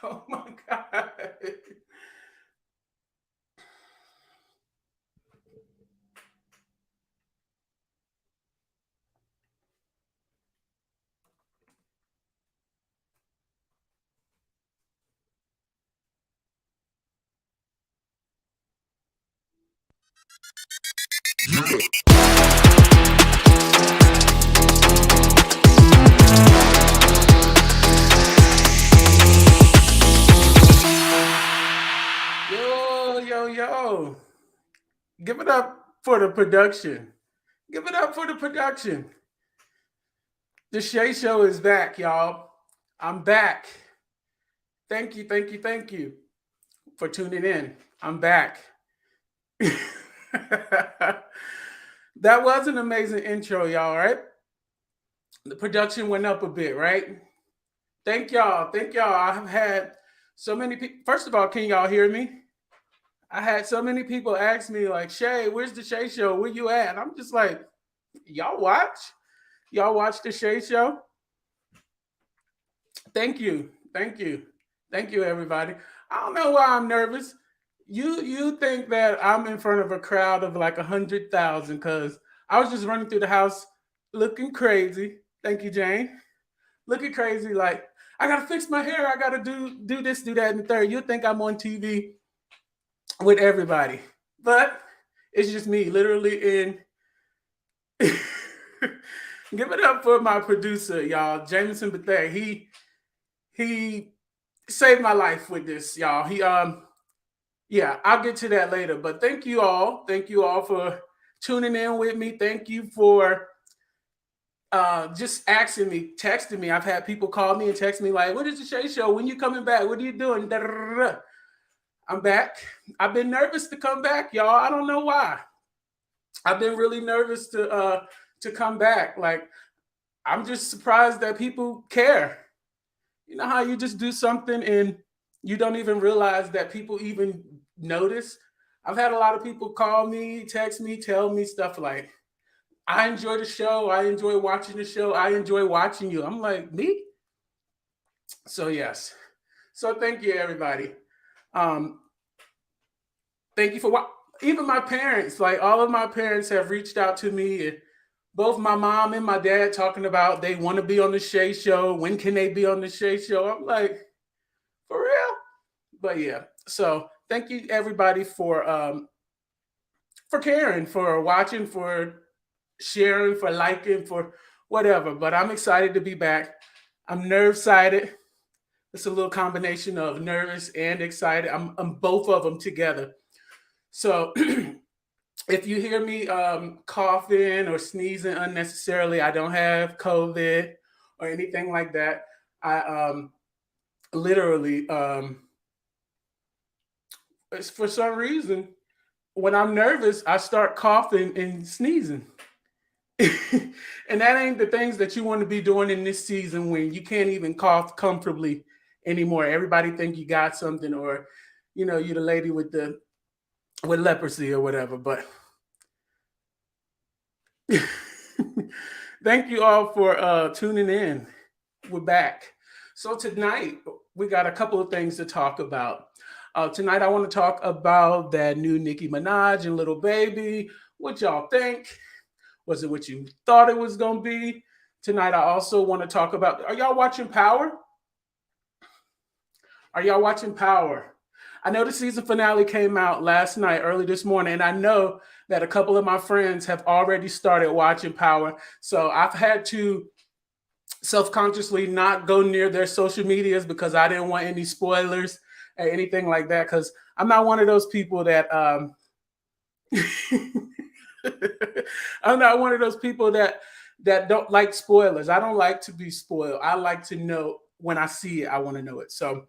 Oh my God. Yo, yo, yo. Give it up for the production. Give it up for the production. The Shae Show is back, y'all. I'm back. Thank you, thank you, thank you for tuning in. I'm back. That was an amazing intro, y'all, right? The production went up a bit, right? Thank y'all. Thank y'all. I've had so many people. First of all, can y'all hear me? I had so many people ask me, like, Shae, where's the Shae Show? Where you at? And I'm just like, y'all watch? Y'all watch the Shae Show? Thank you. Thank you. Thank you, everybody. I don't know why I'm nervous. You think that I'm in front of a crowd of like 100,000 because I was just running through the house looking crazy. Thank you, Jane. Looking crazy, like I gotta fix my hair. I gotta do this, do that, and the third. You think I'm on TV with everybody, but it's just me, literally in. Give it up for my producer, y'all, Jameson Bethea. He saved my life with this, y'all. Yeah, I'll get to that later. But thank you all. Thank you all for tuning in with me. Thank you for just asking me, texting me. I've had people call me and text me like, "What is the Shae Show? When you coming back? What are you doing?" Da-da-da-da. I'm back. I've been nervous to come back, y'all. I don't know why. I've been really nervous to come back. Like I'm just surprised that people care. You know how you just do something and you don't even realize that people even notice. I've had a lot of people call me, text me, tell me stuff like, I enjoy the show. I enjoy watching the show. I enjoy watching you. I'm like, me? So, yes. So, thank you, everybody. Um, thank you for what. Even my parents, like all of my parents have reached out to me. And both my mom and my dad talking about they want to be on the Shae Show. When can they be on the Shae Show? I'm like, for real? But yeah. So, thank you, everybody, for caring, for watching, for sharing, for liking, for whatever. But I'm excited to be back. I'm nerve sighted. It's a little combination of nervous and excited. I'm both of them together. So if you hear me coughing or sneezing unnecessarily, I don't have COVID or anything like that. I literally, for some reason, when I'm nervous, I start coughing and sneezing. And that ain't the things that you want to be doing in this season when you can't even cough comfortably anymore. Everybody think you got something, or you're the lady with leprosy or whatever. But thank you all for tuning in. We're back. So tonight we got a couple of things to talk about. Tonight I want to talk about that new Nicki Minaj and Little Baby. What y'all think? Was it what you thought it was going to be? Tonight, I also want to talk about, are y'all watching Power? Are y'all watching Power? I know the season finale came out last night, early this morning, and I know that a couple of my friends have already started watching Power. So I've had to self-consciously not go near their social medias because I didn't want any spoilers or anything like that. Because I'm not one of those people that I'm not one of those people that don't like spoilers. I don't like to be spoiled. I like to know when I see it. I want to know it. So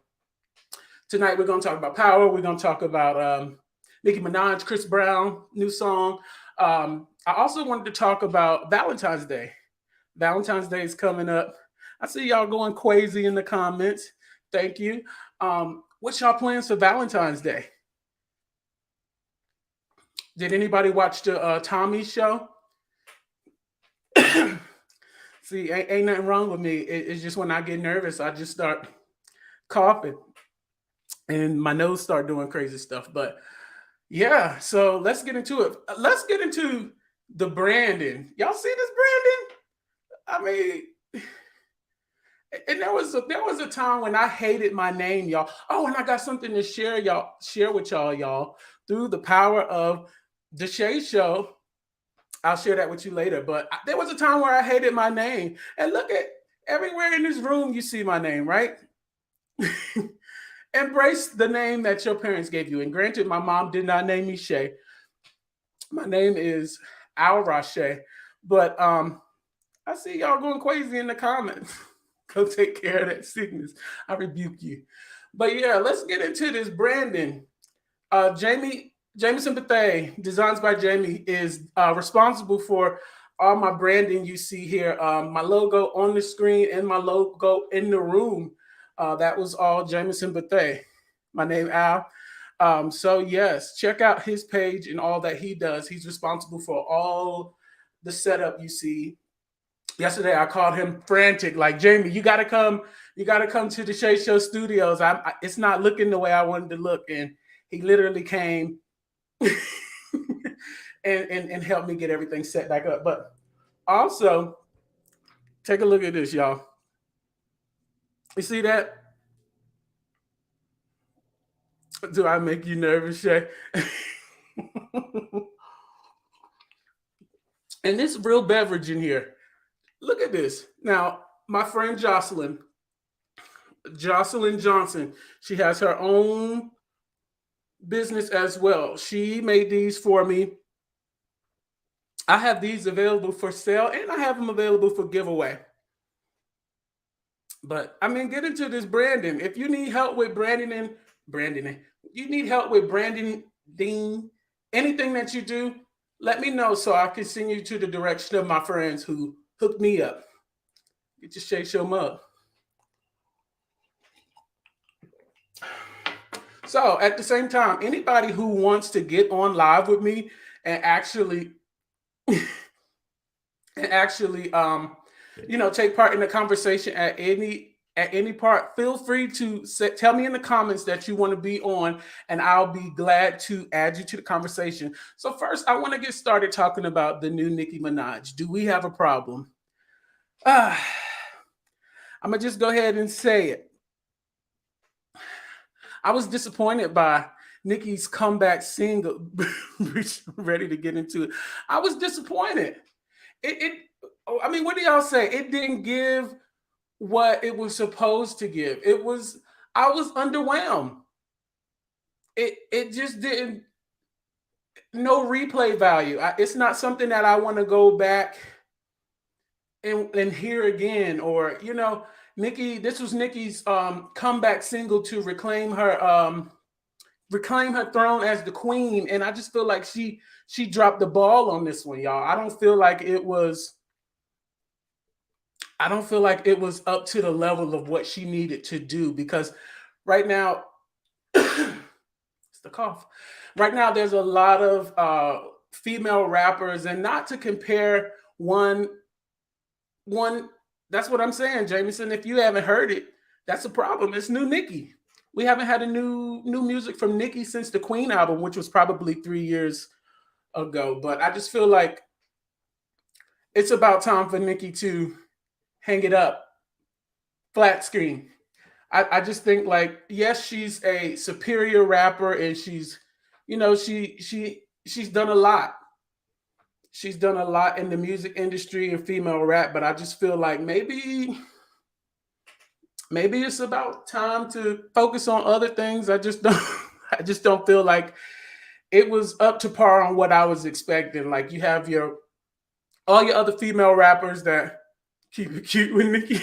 tonight we're going to talk about Power. We're going to talk about Nicki Minaj, Chris Brown, new song. I also wanted to talk about Valentine's Day. Valentine's Day is coming up. I see y'all going crazy in the comments. Thank you. What's y'all plans for Valentine's Day? Did anybody watch the Tommy show? See, ain't nothing wrong with me. It's just when I get nervous, I just start coughing and my nose started doing crazy stuff. But yeah, so let's get into it. Let's get into the branding. Y'all see this branding? I mean, and there was a time when I hated my name, y'all. Oh, and I got something to share with y'all, through the power of the Shae Show. I'll share that with you later. But there was a time where I hated my name, and look at everywhere in this room, you see my name, right? Embrace the name that your parents gave you. And granted, my mom did not name me Shae. My name is Al Rashe. But I see y'all going crazy in the comments. Go take care of that sickness. I rebuke you. But yeah, let's get into this branding. Jameson Bethea, Designs by Jamie, is responsible for all my branding you see here. My logo on the screen and my logo in the room. That was all Jameson Bethea. My name Al. So yes, check out his page and all that he does. He's responsible for all the setup you see. Yesterday I called him frantic, like Jamie, you gotta come to the Shae Show Studios. It's not looking the way I wanted to look, and he literally came and helped me get everything set back up. But also, take a look at this, y'all. You see that? Do I make you nervous, Shae? And this real beverage in here. Look at this. Now, my friend Jocelyn Johnson, she has her own business as well. She made these for me. I have these available for sale and I have them available for giveaway. But I mean, get into this branding. If you need help with branding, you need help with branding, anything that you do, let me know so I can send you to the direction of my friends who hooked me up. Get your Shae Show mug. So at the same time, anybody who wants to get on live with me and actually take part in the conversation at any part, feel free to tell me in the comments that you want to be on, and I'll be glad to add you to the conversation. So first, I want to get started talking about the new Nicki Minaj. Do we have a problem? I'm gonna just go ahead and say it. I was disappointed by Nicki's comeback single. Ready to get into it. I was disappointed. I mean, what do y'all say? It didn't give what it was supposed to give. I was underwhelmed. It just didn't, no replay value. It's not something that I want to go back and hear again. Or, Nicki, this was Nicki's comeback single to reclaim her throne as the queen. And I just feel like she dropped the ball on this one, y'all. I don't feel like it was up to the level of what she needed to do, because right now, it's the cough. Right now, there's a lot of female rappers, and not to compare one. That's what I'm saying, Jameson. If you haven't heard it, that's a problem. It's new Nicki. We haven't had a new music from Nicki since the Queen album, which was probably 3 years ago. But I just feel like it's about time for Nicki to hang it up, flat screen. I just think, like, yes, she's a superior rapper, and she's done a lot. She's done a lot in the music industry and female rap, but I just feel like maybe it's about time to focus on other things. I just don't I just don't feel like it was up to par on what I was expecting. Like, you have all your other female rappers that keep it cute with Nicki.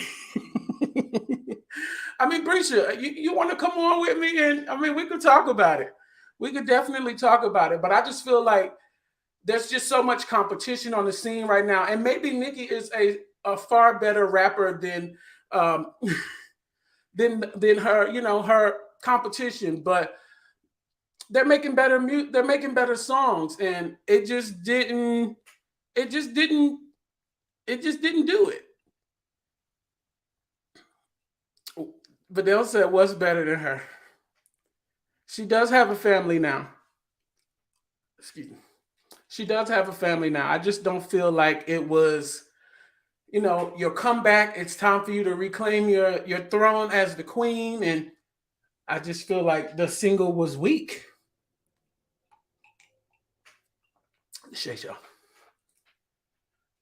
I mean, Brisha, you want to come on with me? And I mean, we could talk about it. We could definitely talk about it. But I just feel like there's just so much competition on the scene right now. And maybe Nicki is a far better rapper than than her, her competition. But they're making better they're making better songs, and it just didn't do it. Vidal said, "What's better than her?" She does have a family now. Excuse me. She does have a family now. I just don't feel like it was, your comeback. It's time for you to reclaim your throne as the queen, and I just feel like the single was weak. Shae.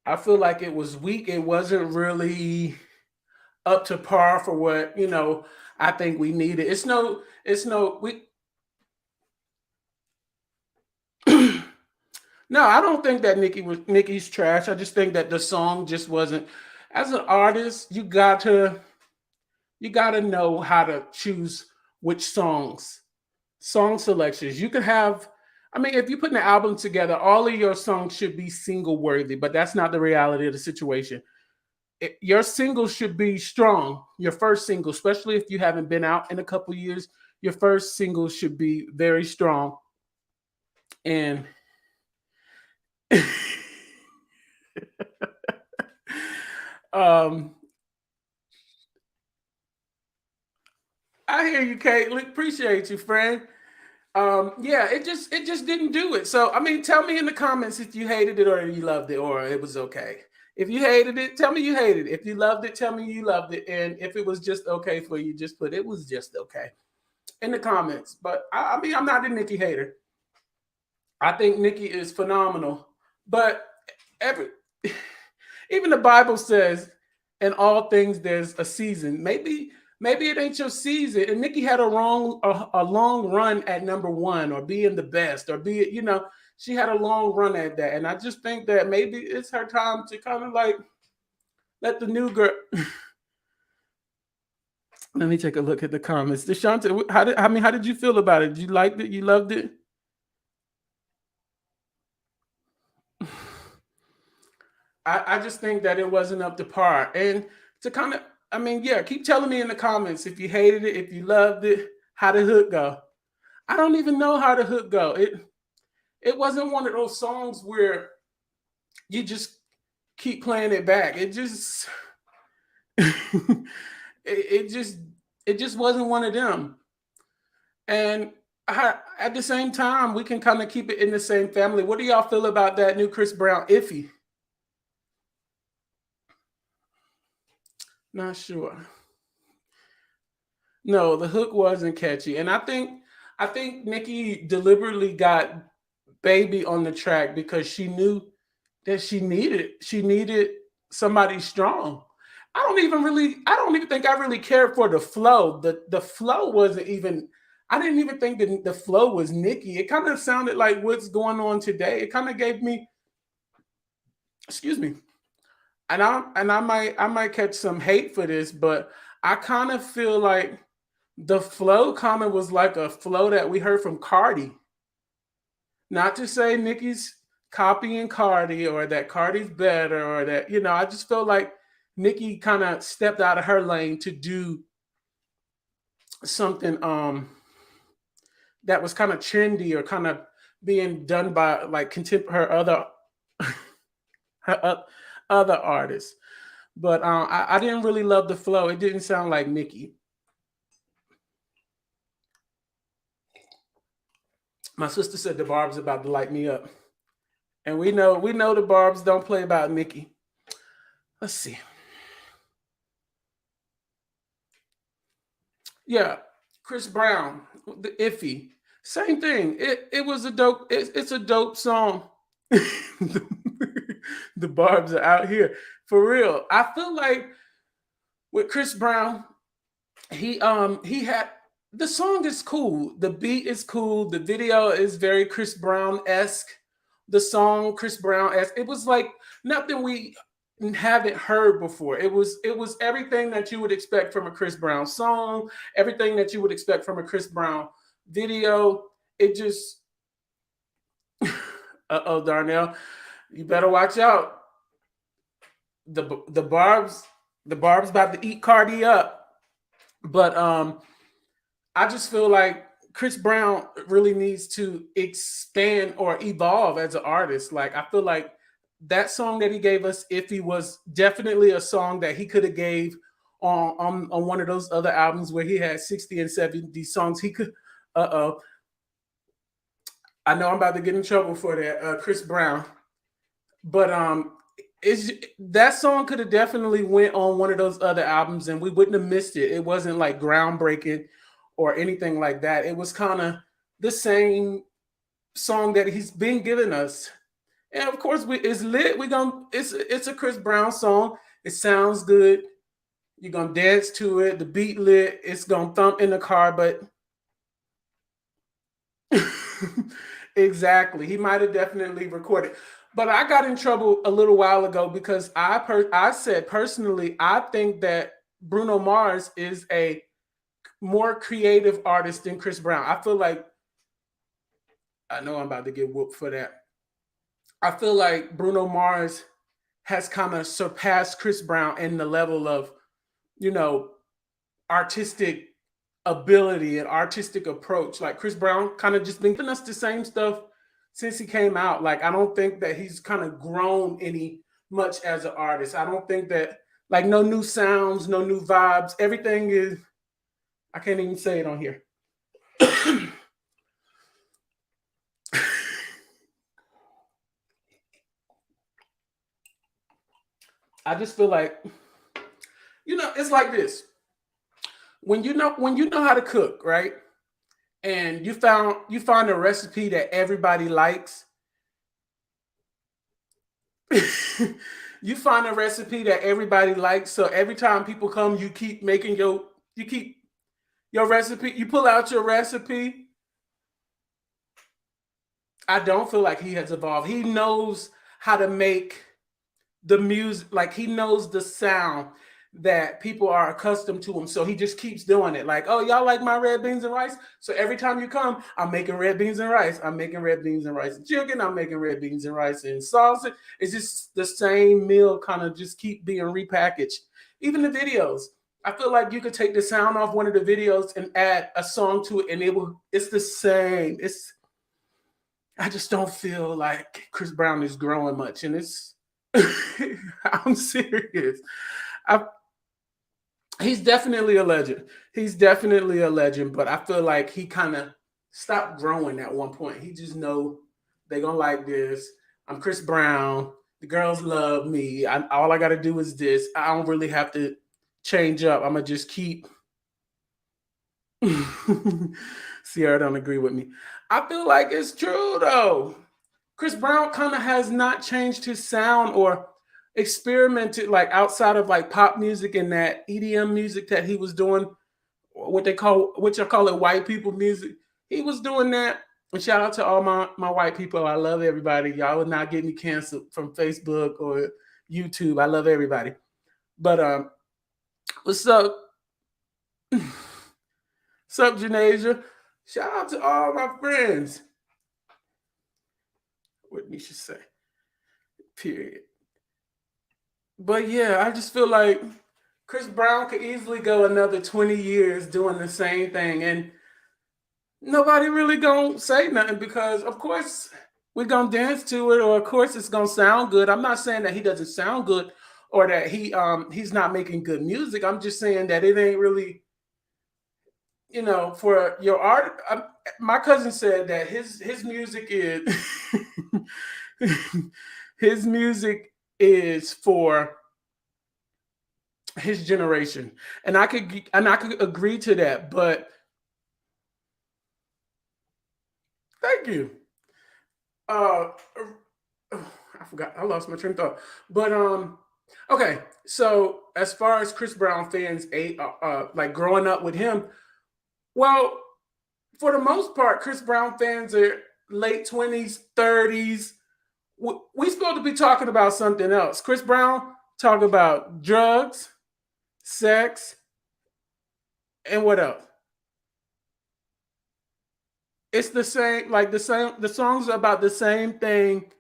I feel like it was weak. It wasn't really up to par for what I think we needed. It's no we. No, I don't think that Nikki's trash. I just think that the song just wasn't. As an artist, you gotta know how to choose which song selections. You could have. I mean, if you put an album together, all of your songs should be single worthy, but that's not the reality of the situation. Your single should be strong. Your first single, especially if you haven't been out in a couple years, your first single should be very strong. And um, I hear you, Kate. Appreciate you, friend. Yeah, it just didn't do it. So I mean, tell me in the comments if you hated it or you loved it or it was okay. If you hated it, tell me you hated it. If you loved it, tell me you loved it. And if it was just okay for you, just put it was just okay in the comments. But I mean, I'm not a Nikki hater. I think Nikki is phenomenal. But every even the Bible says, in all things there's a season. Maybe it ain't your season. And Nikki had a long run at number one or being the best or be it, she had a long run at that. And I just think that maybe it's her time to kind of like let the new girl. Let me take a look at the comments. Deshanta, how did you feel about it? You liked it? You loved it? I just think that it wasn't up to par. And to kind of, I mean, yeah, keep telling me in the comments if you hated it, if you loved it, how the hook go. I don't even know how the hook go. It wasn't one of those songs where you just keep playing it back. It just it just wasn't one of them. And at the same time, we can kind of keep it in the same family. What do y'all feel about that new Chris Brown Iffy? Not sure. No, the hook wasn't catchy. And I think Nicki deliberately got Baby on the track because she knew that she needed somebody strong. I don't even think I really cared for the flow. The flow wasn't even I didn't even think that the flow was Nicki. It kind of sounded like what's going on today. It kind of gave me, excuse me, and I might catch some hate for this, but I kind of feel like the flow comment was like a flow that we heard from Cardi. Not to say Nicki's copying Cardi or that Cardi's better or that, I just felt like Nicki kind of stepped out of her lane to do something that was kind of trendy or kind of being done by like her her other artists. But I didn't really love the flow. It didn't sound like Nicki. My sister said the Barb's about to light me up. And we know the Barbs don't play about Nicki. Let's see. Yeah, Chris Brown, the Iffy, same thing. It was a dope. It's a dope song. the Barbs are out here for real. I feel like with Chris Brown, he had the song is cool. The beat is cool. The video is very Chris Brown esque. The song Chris Brown esque. It was like nothing we haven't heard before. It was everything that you would expect from a Chris Brown song. Everything that you would expect from a Chris Brown video. It just oh Darnell, you better watch out. The Barb's about to eat Cardi up. But I just feel like Chris Brown really needs to expand or evolve as an artist. Like I feel like that song that he gave us, if he was definitely a song that he could have gave on one of those other albums where he had 60 and 70 songs. He could uh-oh. I know I'm about to get in trouble for that, Chris Brown. But it's that song could have definitely went on one of those other albums and we wouldn't have missed it. It wasn't like groundbreaking or anything like that. It was kind of the same song that he's been giving us. And of course, it's lit. It's a Chris Brown song. It sounds good. You're gonna dance to it. The beat lit. It's gonna thump in the car, but exactly, he might have definitely recorded. But I got in trouble a little while ago because I said personally I think that Bruno Mars is a more creative artist than Chris Brown. I feel like I know I'm about to get whooped for that. I feel like Bruno Mars has kind of surpassed Chris Brown in the level of, you know, artistic ability and artistic approach. Like Chris Brown kind of just been giving us the same stuff since he came out. Like I don't think that he's kind of grown any much as an artist. I don't think that like no new sounds, no new vibes. Everything is I can't even say it on here. I just feel like it's like this. When you know how to cook, right? And you find a recipe that everybody likes. You find a recipe that everybody likes, so every time people come, you keep your recipe, you pull out your recipe. I don't feel like he has evolved. He knows how to make the music, like he knows the sound that people are accustomed to him. So he just keeps doing it. Like, oh, y'all like my red beans and rice? So every time you come, I'm making red beans and rice. I'm making red beans and rice and chicken. I'm making red beans and rice and salsa. It's just the same meal, kind of just keep being repackaged. Even the videos. I feel like you could take the sound off one of the videos and add a song to it, and it's the same. I just don't feel like Chris Brown is growing much, and it's I'm serious. I, he's definitely a legend. He's definitely a legend, but I feel like he kind of stopped growing at one point. He just know they gonna like this. I'm Chris Brown. The girls love me. All I got to do is this. I don't really have to change up. I'm gonna just keep. Sierra don't agree with me. I feel like it's true though. Chris Brown kind of has not changed his sound or experimented like outside of like pop music and that EDM music that he was doing, which I call it white people music. He was doing that. And shout out to all my white people. I love everybody. Y'all would not get me canceled from Facebook or YouTube. I love everybody. But what's up? What's up, Janasia? Shout out to all my friends. What we should say. Period. But yeah, I just feel like Chris Brown could easily go another 20 years doing the same thing. And nobody really gonna say nothing because of course we're gonna dance to it, or of course it's gonna sound good. I'm not saying that he doesn't sound good or that he's not making good music. I'm just saying that it ain't really, for your art. My cousin said that his music is his music is for his generation, and I could agree to that. But thank you. Uh, I forgot. I lost my train of thought. But okay. So as far as Chris Brown fans, like growing up with him, well, for the most part, Chris Brown fans are late 20s, 30s. We supposed to be talking about something else. Chris Brown talk about drugs, sex, and what else? It's the same, like the songs are about the same thing,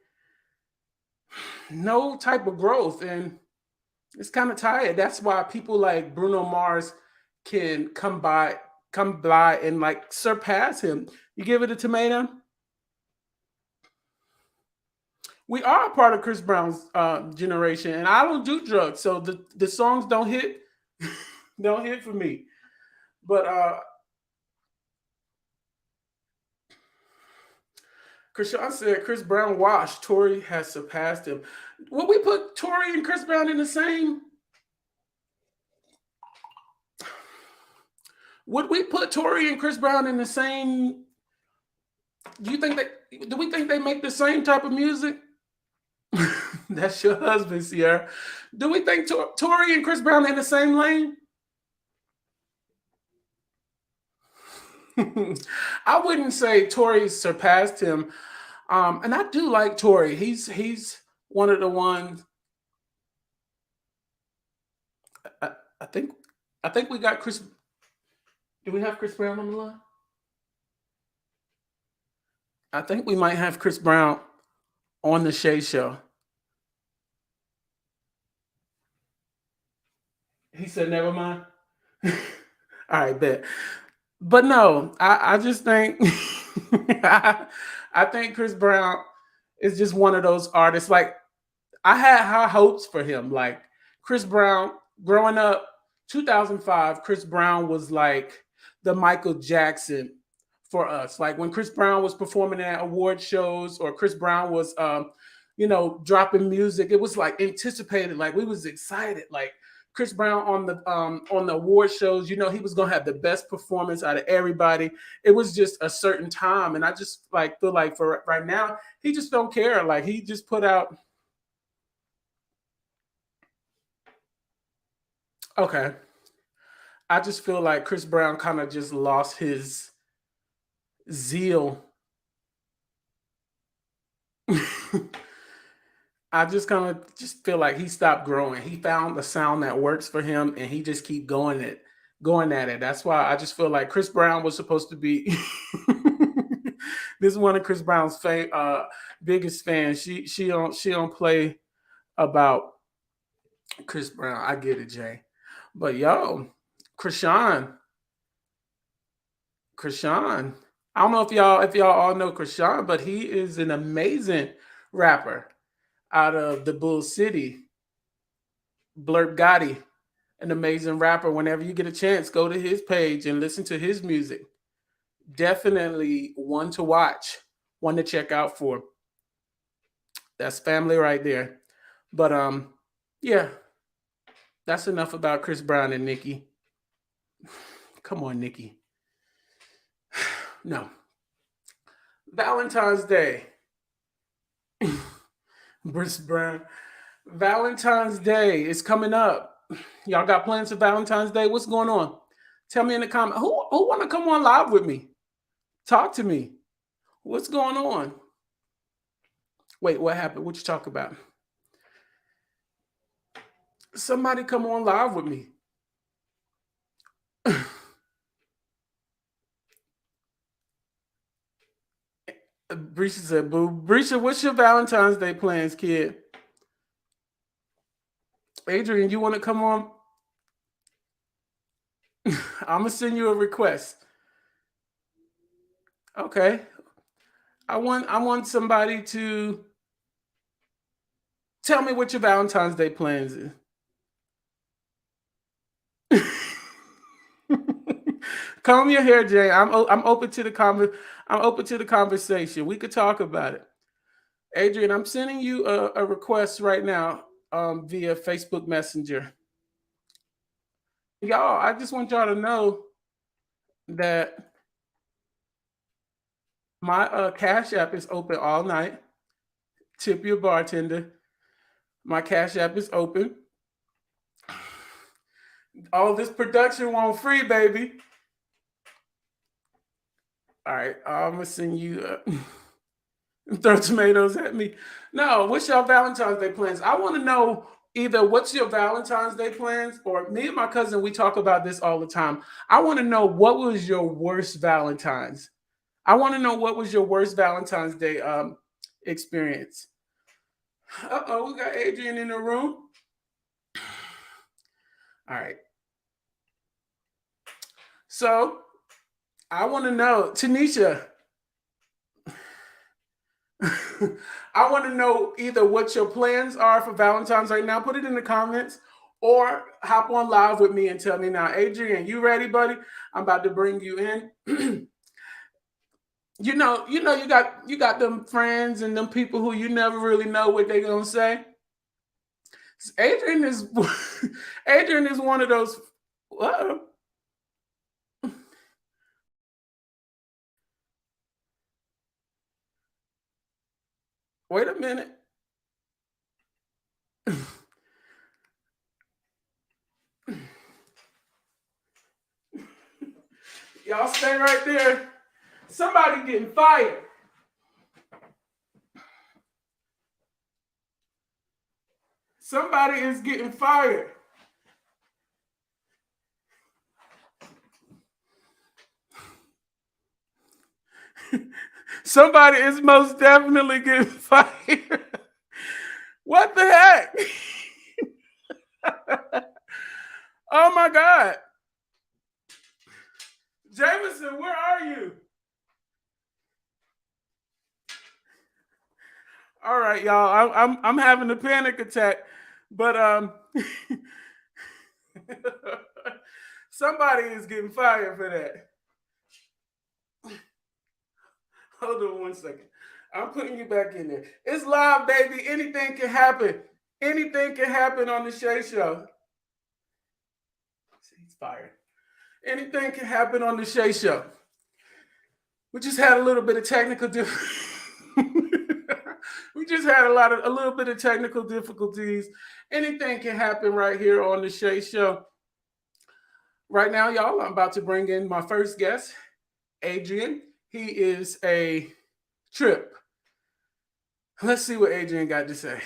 no type of growth, and it's kind of tired. That's why people like Bruno Mars can come by and like surpass him. You give it a tomato. We are a part of Chris Brown's generation, and I don't do drugs, so the songs don't hit. Don't hit for me. But Krishan said Chris Brown washed. Tory has surpassed him. Would we put Tory and Chris Brown in the same? Would we put Tory and Chris Brown in the same? Do you think that? Do we think they make the same type of music? That's your husband, Sierra. Do we think Tory and Chris Brown in the same lane? I wouldn't say Tory surpassed him. And I do like Tory. He's one of the ones. I, I think I think we got Chris. Do we have Chris Brown on the line? I think we might have Chris Brown on the Shae show. He said, "Never mind." All right, bet. But no, I just think I think Chris Brown is just one of those artists. Like I had high hopes for him. Like Chris Brown, growing up, 2005, Chris Brown was like the Michael Jackson for us. Like when Chris Brown was performing at award shows, or Chris Brown was, dropping music, it was like anticipated. Like we was excited. Like Chris Brown on the award shows, he was gonna have the best performance out of everybody. It was just a certain time, and I just like feel like for right now, he just don't care. Like he just put out. Okay. I just feel like Chris Brown kind of just lost his zeal. I just kind of just feel like he stopped growing. He found the sound that works for him, and he just keep going at it. That's why I just feel like Chris Brown was supposed to be. This is one of Chris Brown's biggest fans. She don't play about Chris Brown. I get it, Jay. But yo, Krishan, Krishan. I don't know if y'all all know Krishan, but he is an amazing rapper out of the Bull City. Blurt Gotti, an amazing rapper. Whenever you get a chance, go to his page and listen to his music. Definitely one to watch, one to check out for. That's family right there. But yeah, that's enough about Chris Brown and Nicki. Come on, Nicki. No. Valentine's Day. Chris Brown. Valentine's Day is coming up. Y'all got plans for Valentine's Day? What's going on? Tell me in the comment. Who want to come on live with me? Talk to me. What's going on? Wait, what happened? What you talk about? Somebody come on live with me. Brisha said, "Boo, Brisha, what's your Valentine's Day plans, kid?" Adrian, you want to come on? I'm gonna send you a request. Okay. I want somebody to tell me what your Valentine's Day plans is. Comb your hair, Jay. I'm open to I'm open to the conversation. We could talk about it. Adrian, I'm sending you a request right now via Facebook Messenger. Y'all, I just want y'all to know that my Cash App is open all night. Tip your bartender. My Cash App is open. All this production won't free, baby. All right, I'm gonna send you. Throw tomatoes at me. No, what's your Valentine's Day plans? I want to know either what's your Valentine's Day plans, or me and my cousin, we talk about this all the time. I want to know what was your worst Valentine's. I want to know what was your worst Valentine's Day experience. Uh-oh, we got Adrian in the room. All right. So I want to know, Tanisha, I want to know either what your plans are for Valentine's right now. Put it in the comments, or hop on live with me and tell me now, Adrian, you ready, buddy? I'm about to bring you in. You got them friends and them people who you never really know what they're gonna say. Adrian is Adrian is one of those. Uh, wait a minute. Y'all stay right there. Somebody getting fired. Somebody is getting fired. Somebody is most definitely getting fired. What the heck? Oh my God. Jameson, where are you? All right, y'all. I'm having a panic attack, but somebody is getting fired for that. Hold on 1 second. I'm putting you back in there. It's live, baby. Anything can happen. Anything can happen on the Shae Show. He's fired. Anything can happen on the Shae Show. We just had a little bit of technical we just had a little bit of technical difficulties. Anything can happen right here on the Shae Show. Right now, y'all, I'm about to bring in my first guest, Adrian. He is a trip. Let's see what Adrian got to say.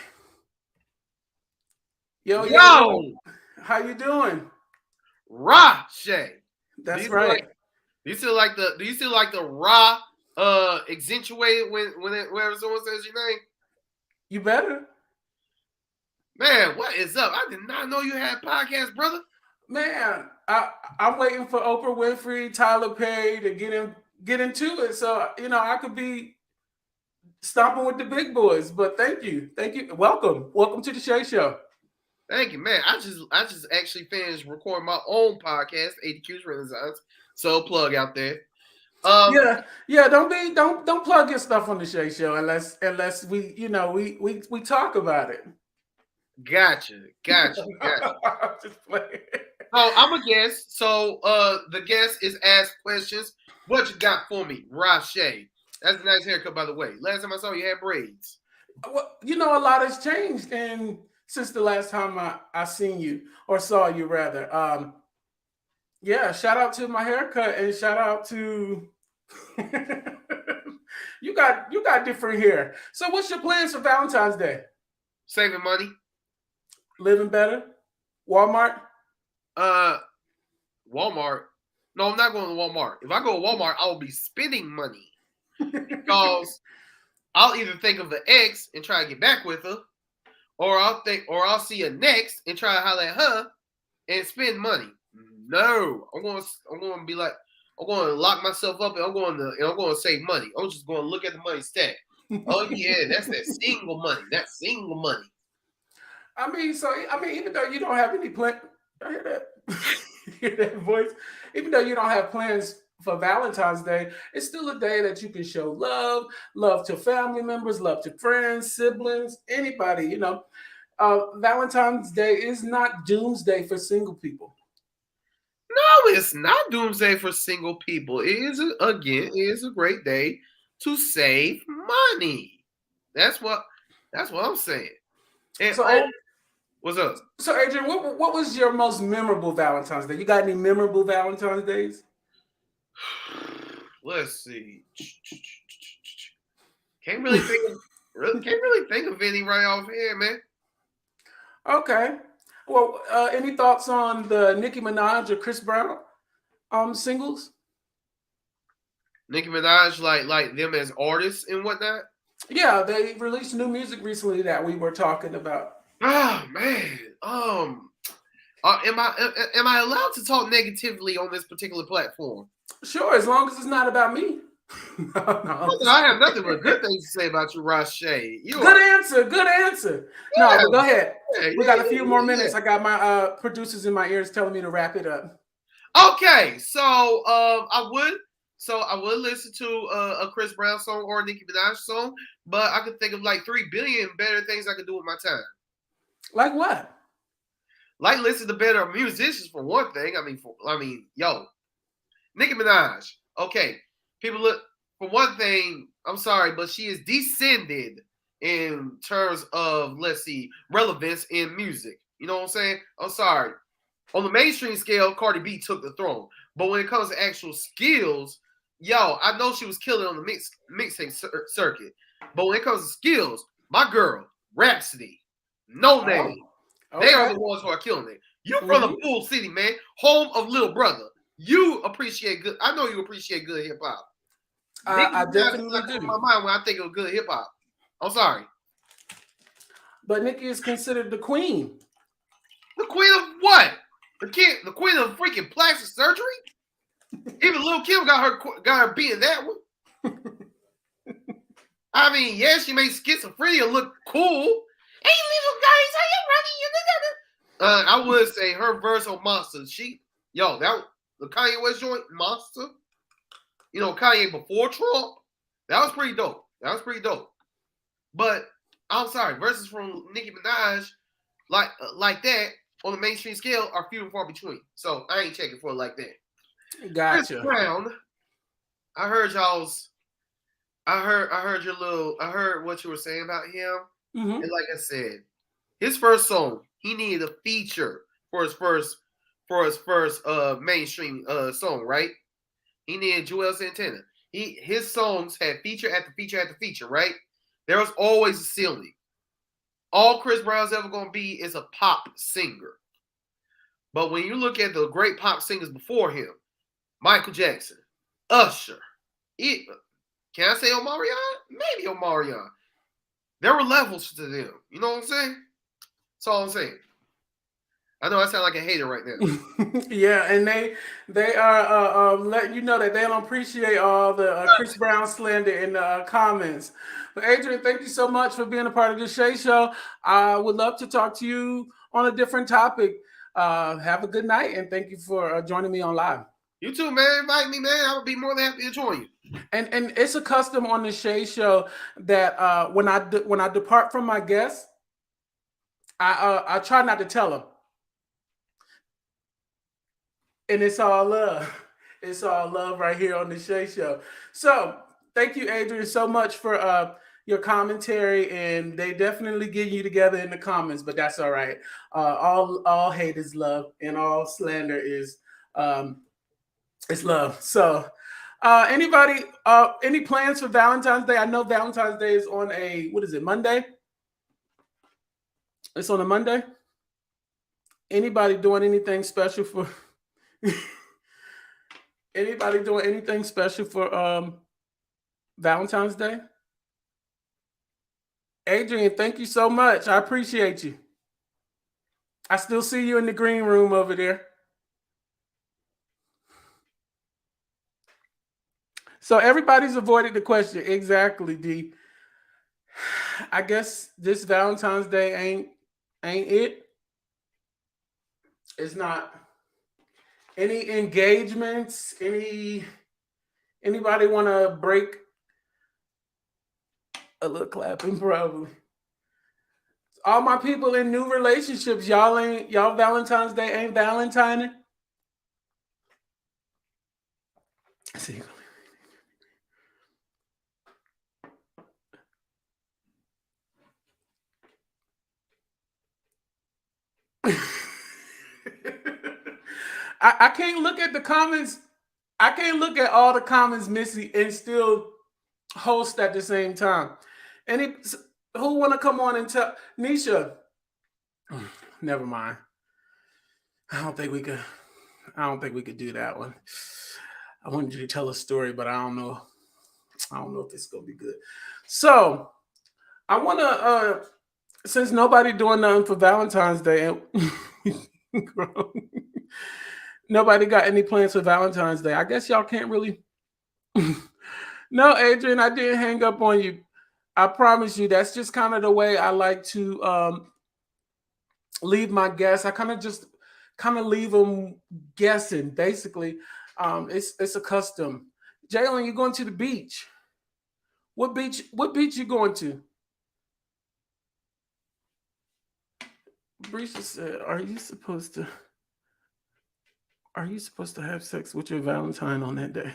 Yo. How you doing? Shae. That's right. Do you still like the raw accentuated whenever someone says your name? You better. Man, what is up? I did not know you had podcasts, brother. Man, I'm waiting for Oprah Winfrey, Tyler Perry to get into it, so I could be stomping with the big boys. But thank you, welcome to the Shae Show. Thank you, man. I just actually finished recording my own podcast, ADQ's Renaissance. So plug out there. Yeah. Don't plug your stuff on the Shae Show unless we talk about it. Gotcha. Just playing. Oh, I'm a guest. So the guest is asked questions. What you got for me, Shae? That's a nice haircut, by the way. Last time I saw you had braids. Well, a lot has changed since the last time I seen you or saw you rather. Yeah, shout out to my haircut and shout out to you got different hair. So what's your plans for Valentine's Day? Saving money. Living better? Walmart? Walmart. No, I'm not going to Walmart. If I go to Walmart, I will be spending money. Because I'll either think of the ex and try to get back with her, or I'll see her next and try to holler at her and spend money. No, I'm going to be like, I'm going to lock myself up and I'm going to save money. I'm just going to look at the money stack. Oh yeah, that's that single money. That's single money. I mean, even though you don't have any plan, I hear that. Hear that voice. Even though you don't have plans for Valentine's Day, it's still a day that you can show love to family members, love to friends, siblings, anybody. Valentine's Day is not doomsday for single people. No, it's not doomsday for single people. It is a great day to save money. That's what I'm saying. And what's up? So, Adrian, what was your most memorable Valentine's Day? You got any memorable Valentine's Days? Let's see. Can't really think of any right off here, man. Okay. Well, any thoughts on the Nicki Minaj or Chris Brown singles? Nicki Minaj, like them as artists and whatnot? Yeah, they released new music recently that we were talking about. Oh man. Am I allowed to talk negatively on this particular platform? Sure, as long as it's not about me. No. I have nothing but good things to say about you, Shae. You are, Good answer. Good answer. No, yeah, but go ahead. yeah, We got a yeah, few more yeah. minutes. I got my producers in my ears telling me to wrap it up. Okay, so I would listen to a Chris Brown song or a Nicki Minaj song, but I could think of like 3 billion better things I could do with my time. Like what? Like listen to better musicians for one thing. Yo, Nicki Minaj. Okay, people look for one thing. I'm sorry, but she is descended in terms of let's see relevance in music. You know what I'm saying? I'm sorry. On the mainstream scale, Cardi B took the throne. But when it comes to actual skills, yo, I know she was killing on the mixtape circuit. But when it comes to skills, my girl, Rhapsody, No Oh, Name, they are okay. the ones who are killing it. You from the Bull City, man, home of Little Brother. You appreciate good. I know you appreciate good hip hop. Nicki I Minaj does definitely not come to do. my mind when I think of good hip hop. I'm sorry. But Nicki is considered the queen. The queen of what? The queen of freaking plastic surgery? Even Lil Kim got her being that one. I mean, yeah, she made schizophrenia look cool. Hey, little guys, how you running? I would say her verse on Monster. The Kanye West joint, Monster. You know, Kanye before Trump. That was pretty dope. But I'm sorry, verses from Nicki Minaj, like that on the mainstream scale are few and far between. So I ain't checking for it like that. Chris Gotcha. Brown, I heard y'all's. I heard what you were saying about him. Mm-hmm. And like I said, his first song, he needed a feature for his first mainstream song, right? He needed Joel Santana. His songs had feature after feature after feature, right? There was always a ceiling. All Chris Brown's ever gonna be is a pop singer. But when you look at the great pop singers before him, Michael Jackson, Usher, can I say Omarion? Maybe Omarion. There were levels to them. You know what I'm saying? That's all I'm saying. I know I sound like a hater right now. Yeah, and they are letting you know that they don't appreciate all the Chris Brown slander in the comments. But Adrian, thank you so much for being a part of the Shae Show. I would love to talk to you on a different topic. Have a good night, and thank you for joining me on live. You too, man. Invite me, man. I would be more than happy to join you. And it's a custom on the Shae Show that when I depart from my guests, I try not to tell them, and it's all love. It's all love right here on the Shae Show. So thank you, Adrian, so much for your commentary, and they definitely get you together in the comments, but that's all right. All hate is love, and all slander is love. So anybody any plans for Valentine's Day? I know Valentine's Day is on a what is it, Monday? It's on a Monday. Anybody doing anything special for anybody doing anything special for Valentine's Day? Adrian, thank you so much. I appreciate you. I still see you in the green room over there. So everybody's avoided the question. Exactly, D. I guess this Valentine's Day ain't it. It's not any engagements, anybody want to break a little clapping probably. All my people in new relationships, y'all Valentine's Day ain't Valentine. See. I can't look at the comments. I can't look at all the comments, Missy, and still host at the same time. Any who want to come on and tell Nisha? Never mind. I don't think we could. I don't think we could do that one. I wanted you to tell a story, but I don't know. I don't know if it's gonna be good. So I want to. Since nobody doing nothing for Valentine's Day, nobody got any plans for Valentine's Day. I guess y'all can't really No, Adrian, I didn't hang up on you. I promise you. That's just kind of the way I like to leave my guests. I kind of leave them guessing. Basically, it's a custom. Jalen, you going to the beach? What beach? What beach you going to? Brisha said, Are you supposed to have sex with your Valentine on that day?"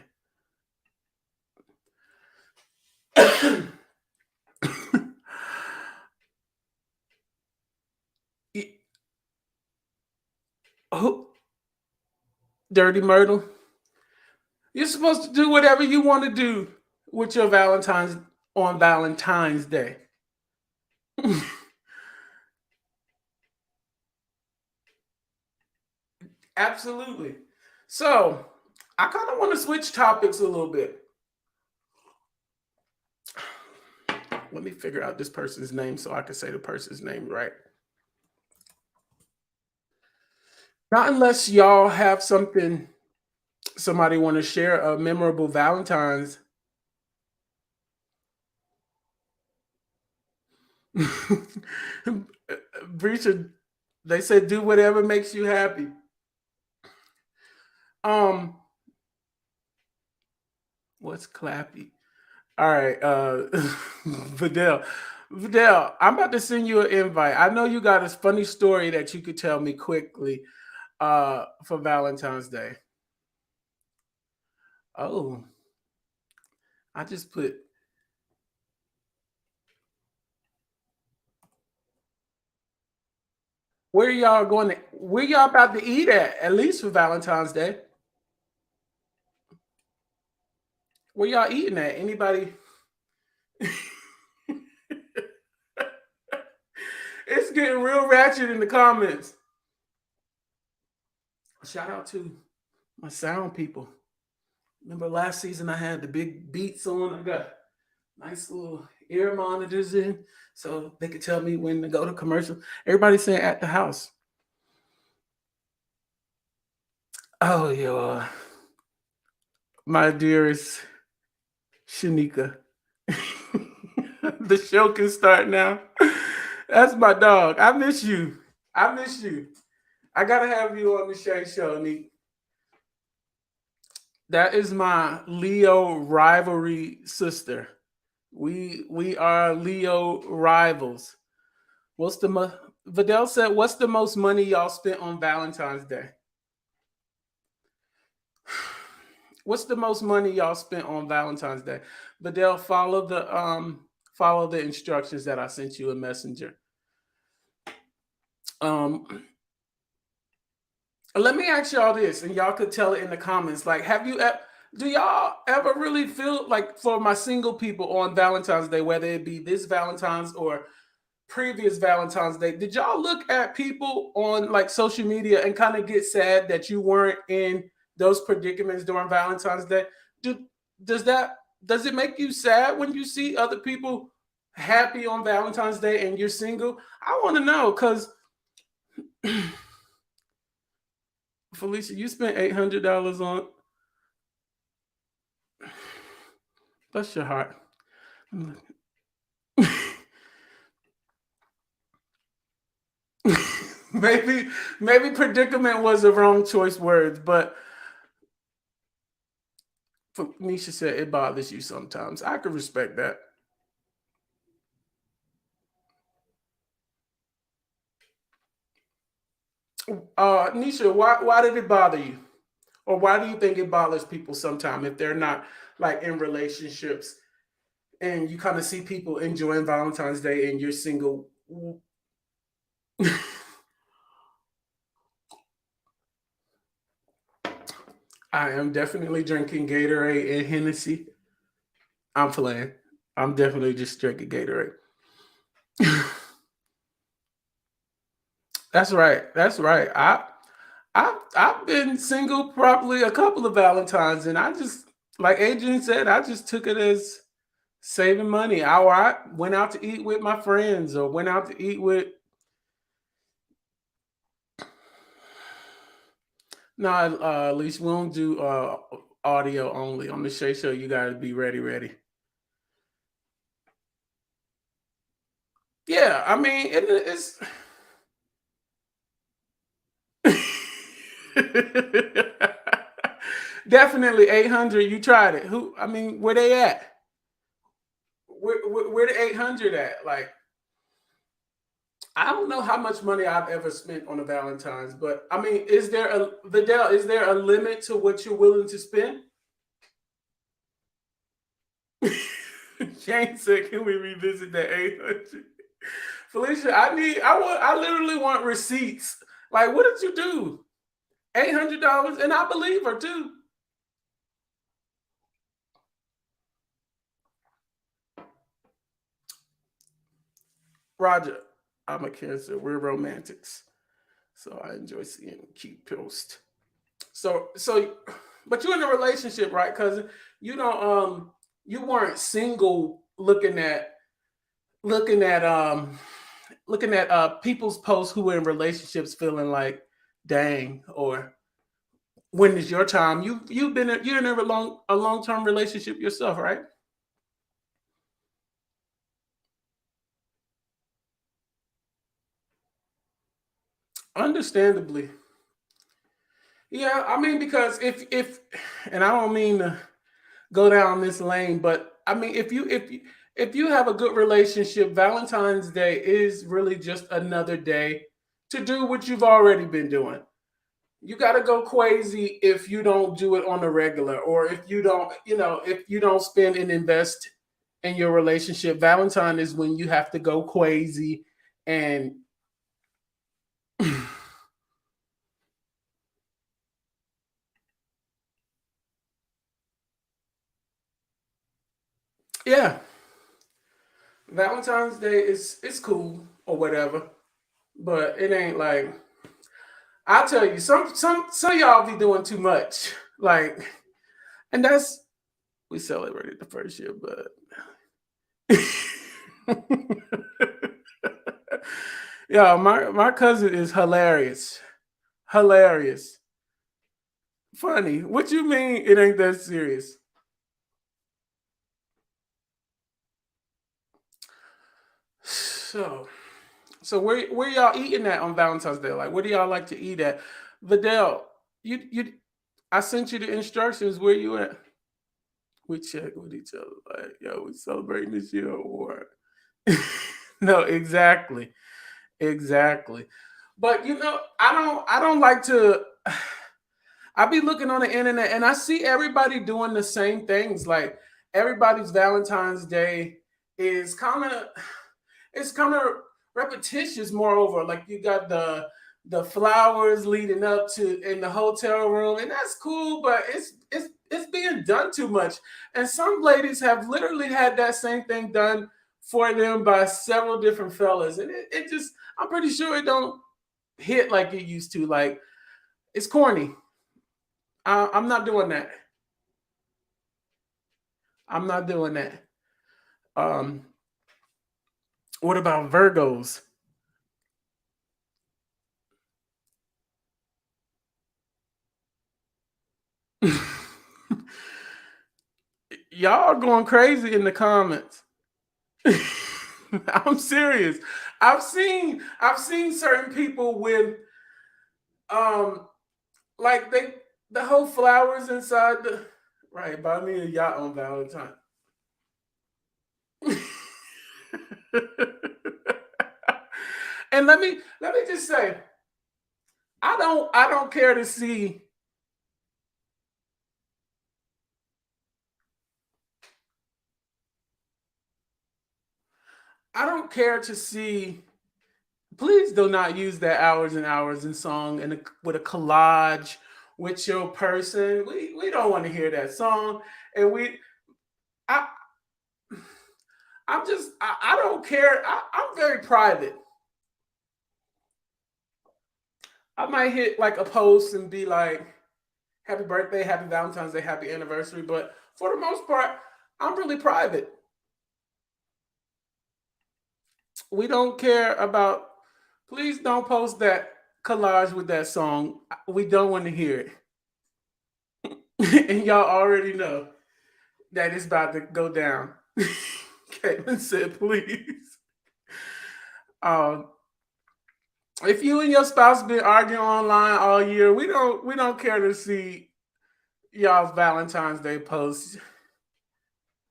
Who, Dirty Myrtle? You're supposed to do whatever you want to do with your Valentine's on Valentine's Day. Absolutely. So I kind of want to switch topics a little bit. Let me figure out this person's name so I can say the person's name right. Not unless y'all have somebody want to share a memorable Valentine's. Breacher, they said do whatever makes you happy. Um, what's clappy? All right, Vidal. Vidal, I'm about to send you an invite. I know you got a funny story that you could tell me quickly for Valentine's Day. Oh, I just put where y'all going to where y'all about to eat at least for Valentine's Day? Where y'all eating at? Anybody? It's getting real ratchet in the comments. Shout out to my sound people. Remember last season I had the big beats on. I got nice little ear monitors in so they could tell me when to go to commercial. Everybody's saying at the house. Oh, yeah. My dearest Shanika. The show can start now. That's my dog. I miss you. I miss you. I gotta have you on the Shae show, Neek. That is my Leo rivalry sister. We are Leo rivals. What's the Vidal said? What's the most money y'all spent on Valentine's Day? What's the most money y'all spent on Valentine's Day? Vidal, follow the instructions that I sent you in Messenger. Um, Let me ask y'all this, and y'all could tell it in the comments. Like, do y'all ever really feel like for my single people on Valentine's Day, whether it be this Valentine's or previous Valentine's Day, did y'all look at people on like social media and kind of get sad that you weren't in those predicaments during Valentine's Day? Do does that does it make you sad when you see other people happy on Valentine's Day and you're single? I want to know because Felicia, you spent $800 on. Bless your heart. maybe maybe predicament was the wrong choice words, but Nisha said it bothers you sometimes. I could respect that. Nisha, why did it bother you? Or why do you think it bothers people sometimes if they're not like in relationships and you kind of see people enjoying Valentine's Day and you're single? I am definitely drinking Gatorade and Hennessy. I'm playing. I'm definitely just drinking Gatorade. That's right. That's right. I've been single probably a couple of Valentines, and I just like Adrian said, I just took it as saving money. I went out to eat with my friends or went out to eat with. No, at least we don't do audio only. On the Shae Show, you got to be ready, ready. Yeah, I mean, it's definitely 800. You tried it. Who? I mean, where they at? Where the 800 at? Like, I don't know how much money I've ever spent on a Valentine's, but I mean, is there a Vidal? Is there a limit to what you're willing to spend? Shane said, "Can we revisit that 800?" Felicia, I literally want receipts. Like, what did you do? $800, and I believe her too. Roger, I'm a Cancer. We're romantics, so I enjoy seeing cute posts. So, but you're in a relationship, right, cousin? You don't you weren't single looking at looking at people's posts who were in relationships feeling like, dang, or when is your time? You're in a long term relationship yourself, right? Understandably. Yeah, I mean, because if and I don't mean to go down this lane, but I mean, if you have a good relationship, Valentine's Day is really just another day to do what you've already been doing. You got to go crazy if you don't do it on a regular, or if you don't, if you don't spend and invest in your relationship. Valentine is when you have to go crazy, and yeah, Valentine's Day is it's cool or whatever, but it ain't like, I'll tell you, some of y'all be doing too much. Like, and that's, we celebrated the first year, but yeah, my cousin is hilarious. Hilarious. Funny. What you mean it ain't that serious? So so where y'all eating at on Valentine's Day? Like, where do y'all like to eat at? Vidal, you I sent you the instructions. Where you at? We check with each other. Like, yo, we celebrating this year or what? No, exactly. Exactly. But I don't like to I be looking on the internet and I see everybody doing the same things. Like, everybody's Valentine's Day is kind of repetitious. Moreover, like, you got the flowers leading up to in the hotel room, and that's cool, but it's being done too much. And some ladies have literally had that same thing done for them by several different fellas, and it just, I'm pretty sure it don't hit like it used to. Like, it's corny. I'm not doing that. I'm not doing that. Um, what about Virgos? Y'all are going crazy in the comments. I'm serious. I've seen certain people with um like the whole flowers inside the, right, buy me a yacht on Valentine. And let me just say, I don't care to see, I don't care to see, please do not use that hours and hours in song and with a collage with your person. We don't want to hear that song. And I I don't care. I'm very private. I might hit like a post and be like, happy birthday, happy Valentine's Day, happy anniversary. But for the most part, I'm really private. We don't care about, please don't post that collage with that song. We don't want to hear it. And y'all already know that it's about to go down. Caitlin said, please. Um, if you and your spouse been arguing online all year, we don't care to see y'all's Valentine's Day posts.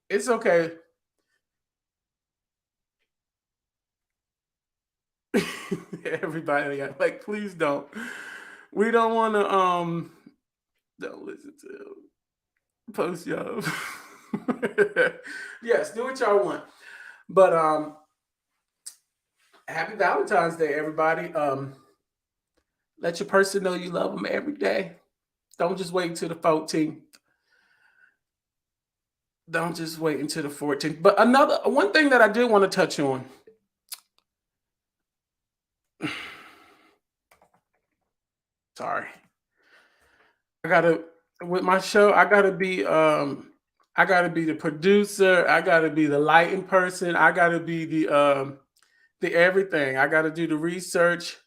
It's okay. Everybody, like, please don't. We don't want to don't listen to post y'all. Yes, do what y'all want. But happy Valentine's Day, everybody. Let your person know you love them every day. Don't just wait until the 14th. Don't just wait until the 14th. But another one thing that I did want to touch on. Sorry. I gotta with my show, I gotta be the producer, I gotta be the lighting person, I gotta be the everything. I gotta do the research.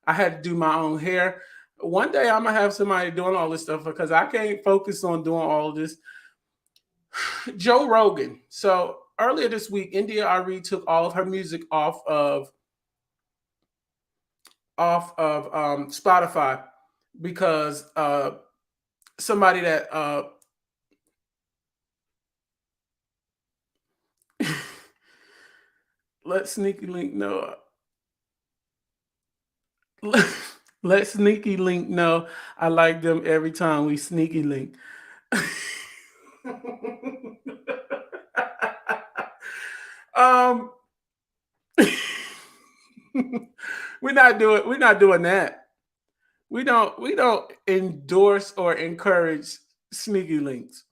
I had to do my own hair. One day I'm gonna have somebody doing all this stuff because I can't focus on doing all of this. Joe Rogan. So earlier this week, India Ari took all of her music off of Spotify because somebody that let Sneaky Link know. Let Sneaky Link know I like them every time we Sneaky Link. um, we're not doing that. We don't endorse or encourage sneaky links.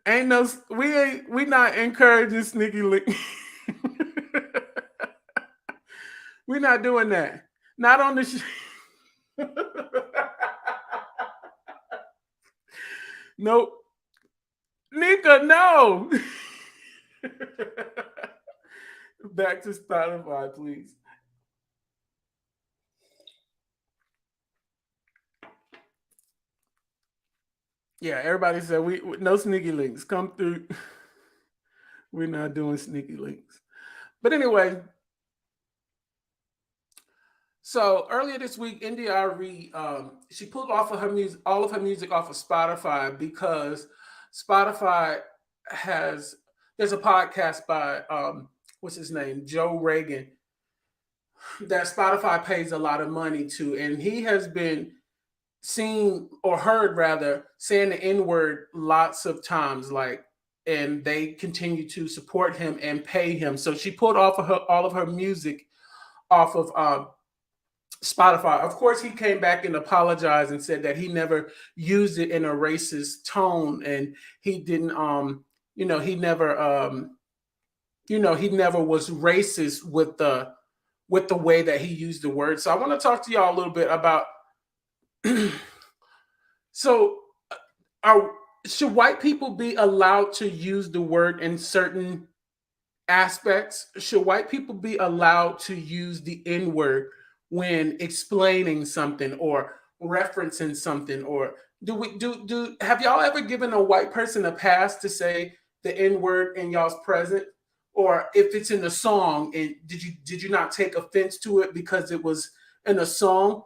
Ain't no we not encouraging sneaky link. We're not doing that. Not on the Nope. Nika, no. Back to Spotify, please. Yeah, everybody said we no sneaky links. Come through. We're not doing sneaky links. But anyway, so earlier this week, India Ari she pulled off of her music, all of her music off of Spotify because Spotify has there's a podcast by what's his name, Joe Rogan, that Spotify pays a lot of money to, and he has been seen or heard rather saying the N word lots of times, like, and they continue to support him and pay him. So she pulled off of her all of her music off of Spotify. Of course, he came back and apologized and said that he never used it in a racist tone, and he didn't, he never was racist with the way that he used the word. So I want to talk to y'all a little bit about. So, are should white people be allowed to use the word in certain aspects? Should white people be allowed to use the N word when explaining something or referencing something? Or do have y'all ever given a white person a pass to say the N word in y'all's present? Or if it's in a song, and did you not take offense to it because it was in a song?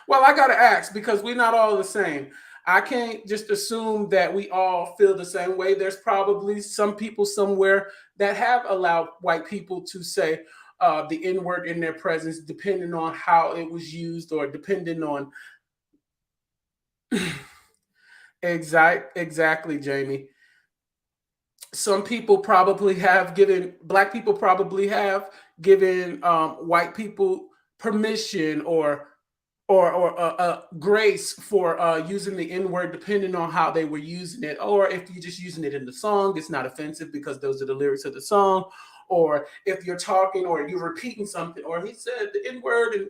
Well, I gotta ask because we're not all the same. I can't just assume that we all feel the same way. There's probably some people somewhere that have allowed white people to say the N word in their presence, depending on how it was used or depending on exactly, Jamie. Some people probably have given black people probably have given white people permission or grace for using the N word, depending on how they were using it. Or if you're just using it in the song, it's not offensive because those are the lyrics of the song. Or if you're talking or you're repeating something, or he said the N word, and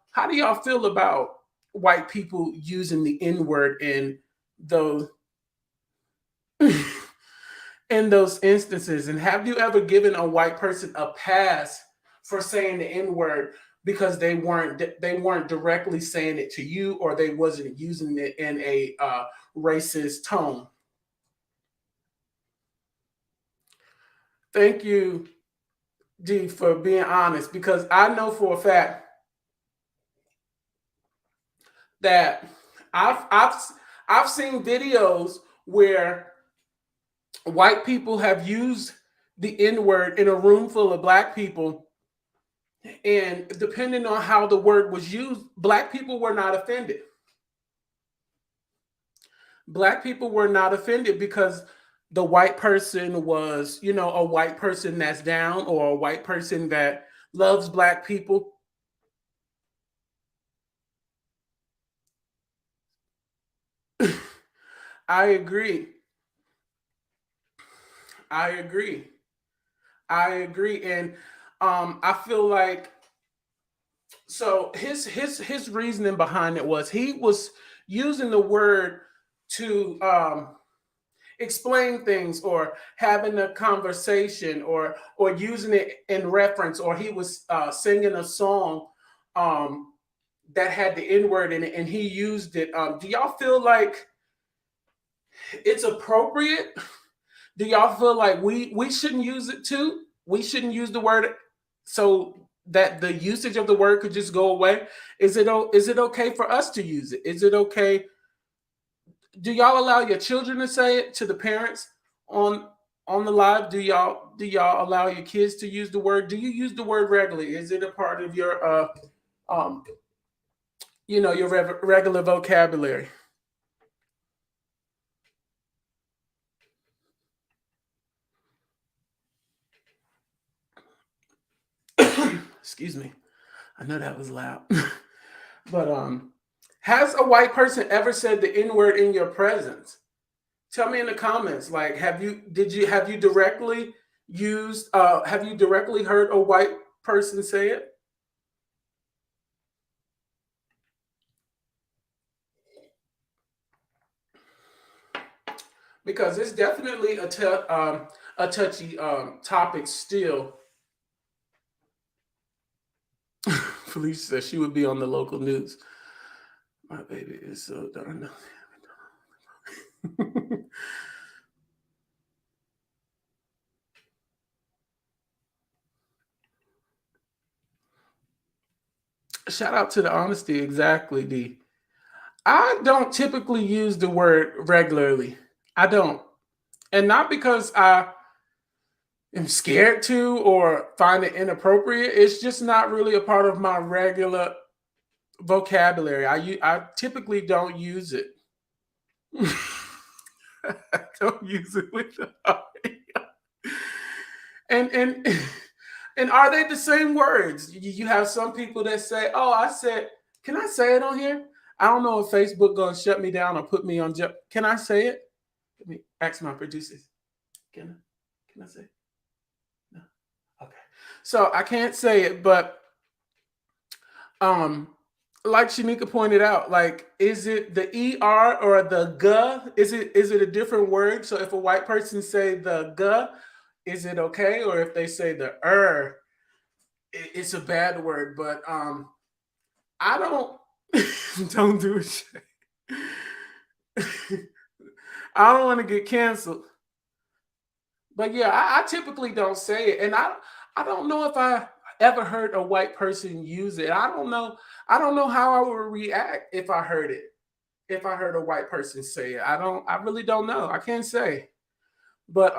how do y'all feel about white people using the N word in those in those instances? And have you ever given a white person a pass for saying the N word because they weren't directly saying it to you, or they wasn't using it in a racist tone. Thank you, D, for being honest, because I know for a fact that I've I've I've seen videos where white people have used the N word in a room full of black people, and depending on how the word was used, black people were not offended. Black people were not offended because the white person was, a white person that's down, or a white person that loves black people. I agree. I agree. I agree. And I feel like, so his reasoning behind it was he was using the word to explain things, or having a conversation, or using it in reference, or he was singing a song um that had the N word in it, and he used it. Do y'all feel like it's appropriate? Do y'all feel like we shouldn't use it too? We shouldn't use the word, so that the usage of the word could just go away? Is it okay for us to use it? Is it okay? Do y'all allow your children to say it to the parents on on the live? Do y'all allow your kids to use the word? Do you use the word regularly? Is it a part of your um your regular vocabulary? Excuse me. I know that was loud. But has a white person ever said the N word in your presence? Tell me in the comments. Like, have you directly have you directly heard a white person say it? Because it's definitely a touchy topic still. Felicia says she would be on the local news. My baby is so darn. Shout out to the honesty. Exactly, D. I don't typically use the word regularly. I don't. And not because I am scared to or find it inappropriate. It's just not really a part of my regular vocabulary. I typically don't use it. I don't use it with the and and are they the same words? You have some people that say, "Oh, I said, can I say it on here?" I don't know if Facebook gonna shut me down or put me on. Can I say it? Let me ask my producers. Can I? Can I say it? No. Okay. So I can't say it, but um, like Shanika pointed out, like, is it the er or the g? Is it a different word? So if a white person say the g, is it okay? Or if they say the it's a bad word. But I don't don't do it. I don't want to get canceled. But yeah, I typically don't say it, and I don't know if I ever heard a white person use it. I don't know how I would react if I heard it. If I heard a white person say it, I really don't know. I can't say. But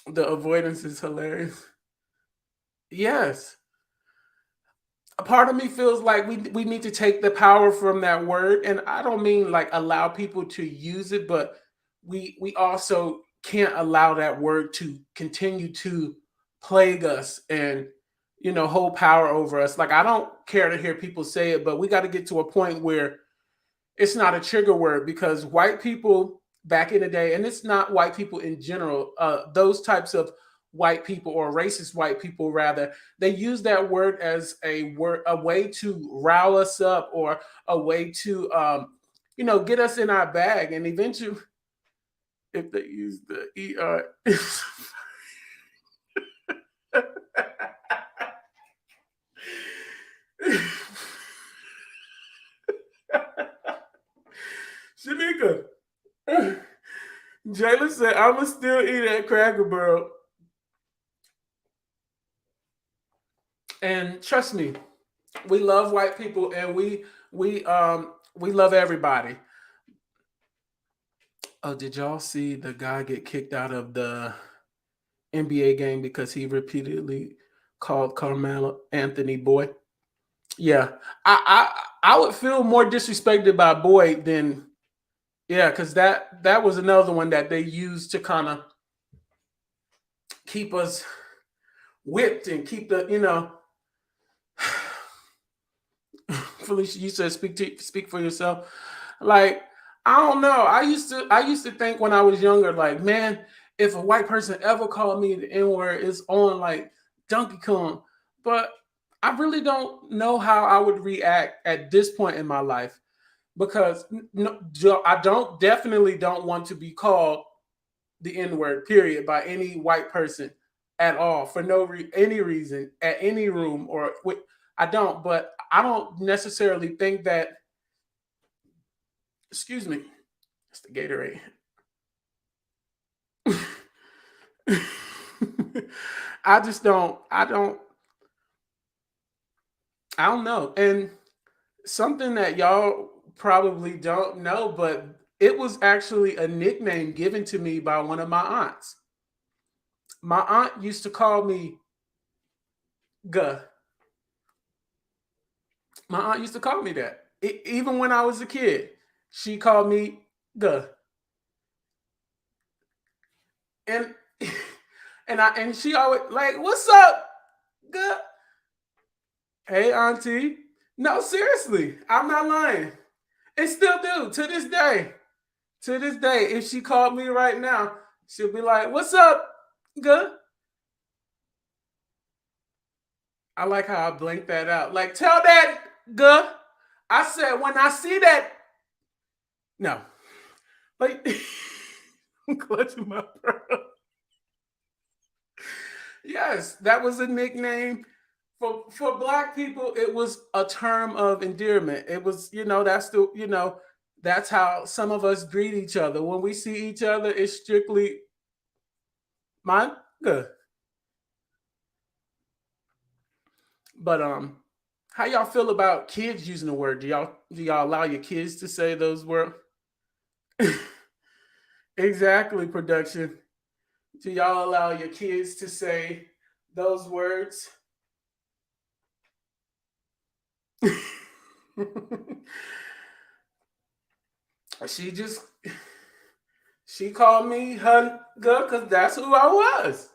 the avoidance is hilarious. Yes. A part of me feels like we need to take the power from that word, and I don't mean like allow people to use it, but we also can't allow that word to continue to plague us and hold power over us. Like, I don't care to hear people say it, but we got to get to a point where it's not a trigger word, because white people back in the day, and it's not white people in general, those types of white people, or racist white people rather, they use that word as a way to rile us up, or a way to get us in our bag. And eventually, if they use the Shanika, Jalen said, "I'ma still eat at Cracker Barrel," and trust me, we love white people, and we love everybody. Oh, did y'all see the guy get kicked out of the NBA game because he repeatedly called Carmelo Anthony boy? Yeah, I would feel more disrespected by boy than yeah, because that was another one that they used to kind of keep us whipped and keep the Felicia, you said speak for yourself. Like I don't know. I used to think when I was younger, like man, if a white person ever called me the N word, it's on like Donkey Kong. But I really don't know how I would react at this point in my life because no, I don't definitely don't want to be called the N word. Period by any white person at all for any reason at any room or I don't. But I don't necessarily think that. Excuse me. It's the Gatorade. I just don't. I don't know. And something that y'all probably don't know, but it was actually a nickname given to me by one of my aunts. My aunt used to call me Guh. My aunt used to call me that. Even when I was a kid, she called me Guh. And and she always like, "What's up, Guh?" Hey, auntie. No, seriously, I'm not lying. And still do to this day. To this day, if she called me right now, she'll be like, "What's up, Guh?" I like how I blinked that out. Like, tell that, Guh. I said, when I see that, no. Like, I'm clutching my pearl. Yes, that was a nickname. For black people, it was a term of endearment. It was, that's how some of us greet each other. When we see each other, it's strictly my Guh. But how y'all feel about kids using the word? Do y'all allow your kids to say those words? Exactly, production. Do y'all allow your kids to say those words? she just she called me her girl because that's who I was.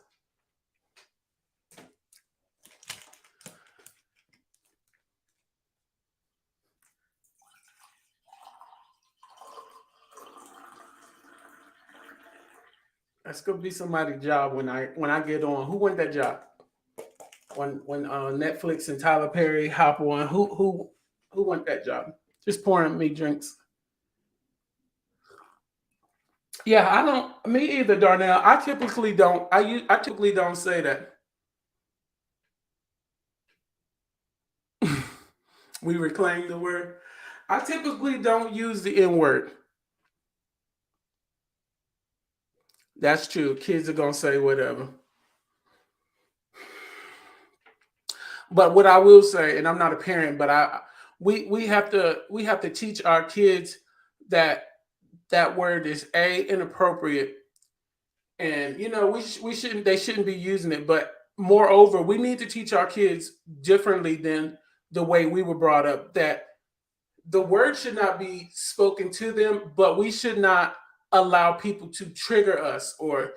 That's gonna be somebody's job when I get on. Who won that job? When Netflix and Tyler Perry hop on. Who won that job? Just pouring me drinks. Yeah, I don't. Me either, Darnell. I typically don't. I typically don't say that. We reclaim the word. I typically don't use the N word. That's true. Kids are gonna say whatever. But what I will say, and I'm not a parent, but we have to teach our kids that that word is inappropriate, and we shouldn't they shouldn't be using it. But moreover, we need to teach our kids differently than the way we were brought up. That the word should not be spoken to them, but we should not allow people to trigger us or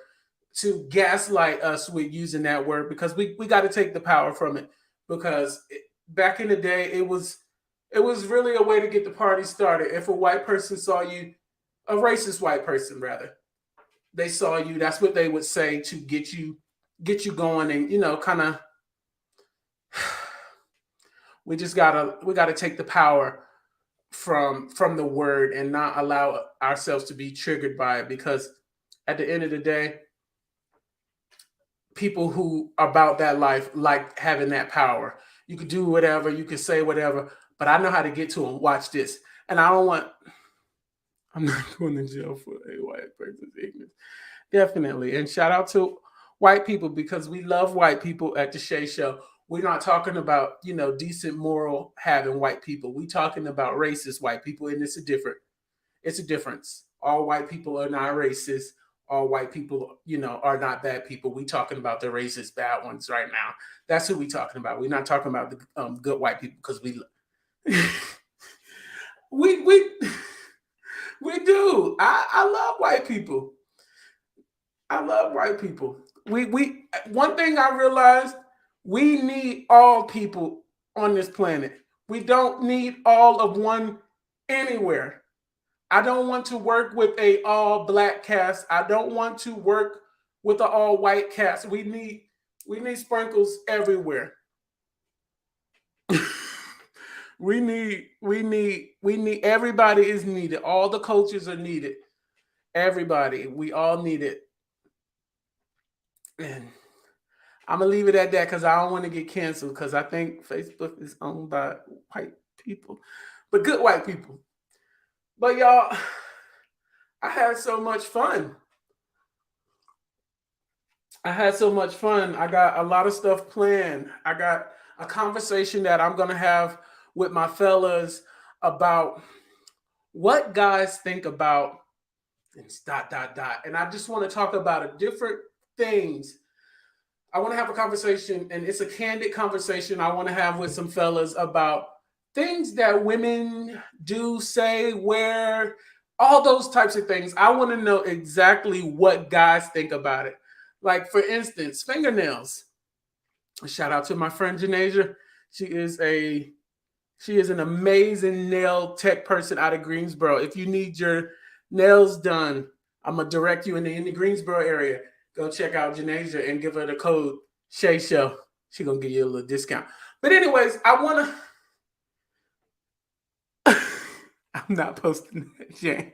to gaslight us with using that word because we got to take the power from it because back in the day it was really a way to get the party started. If a white person saw you, a racist white person rather, they saw you, that's what they would say to get you going and kind of we gotta take the power from the word and not allow ourselves to be triggered by it because at the end of the day people who are about that life like having that power. You could do whatever, you could say whatever, but I know how to get to them. Watch this. And I don't want, I'm not going to jail for a white person's ignorance. Definitely. And shout out to white people because we love white people at the Shae Show. We're not talking about, decent moral having white people. We talking about racist white people, and it's a difference. All white people are not racist. All white people, are not bad people. We talking about the racist bad ones right now. That's who we talking about. We're not talking about the good white people because we we we do. I love white people. I love white people. We one thing I realized, we need all people on this planet. We don't need all of one anywhere. I don't want to work with a all black cast. I don't want to work with an all white cast. We need sprinkles everywhere. We need everybody is needed. All the cultures are needed. Everybody. We all need it. And I'm gonna leave it at that because I don't want to get canceled because I think Facebook is owned by white people, but good white people. But y'all, I had so much fun. I had so much fun. I got a lot of stuff planned. I got a conversation that I'm gonna have with my fellas about what guys think about and dot dot dot. And I just want to talk about different things. I want to have a conversation, and it's a candid conversation I want to have with some fellas about things that women do, say, wear, all those types of things. I want to know exactly what guys think about it. Like, for instance, fingernails. Shout out to my friend Janasia. She is a she is an amazing nail tech person out of Greensboro. If you need your nails done, I'm gonna direct you in the Greensboro area. Go check out Janasia and give her the code Shae Show. She gonna give you a little discount. But anyways, I wanna. I'm not posting that, Jane.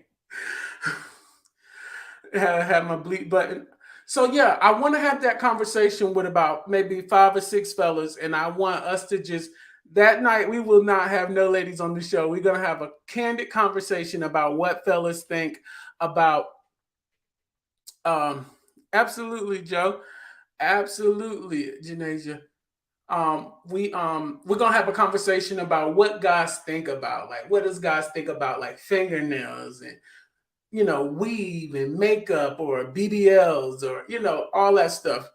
Have my bleep button. So yeah, I want to have that conversation with about maybe 5 or 6 fellas, and I want us to just that night we will not have no ladies on the show. We're gonna have a candid conversation about what fellas think about um absolutely, Joe. Absolutely, Janasia. We're gonna have a conversation about what guys think about. Like, what does guys think about like fingernails and weave and makeup or BBLs or all that stuff.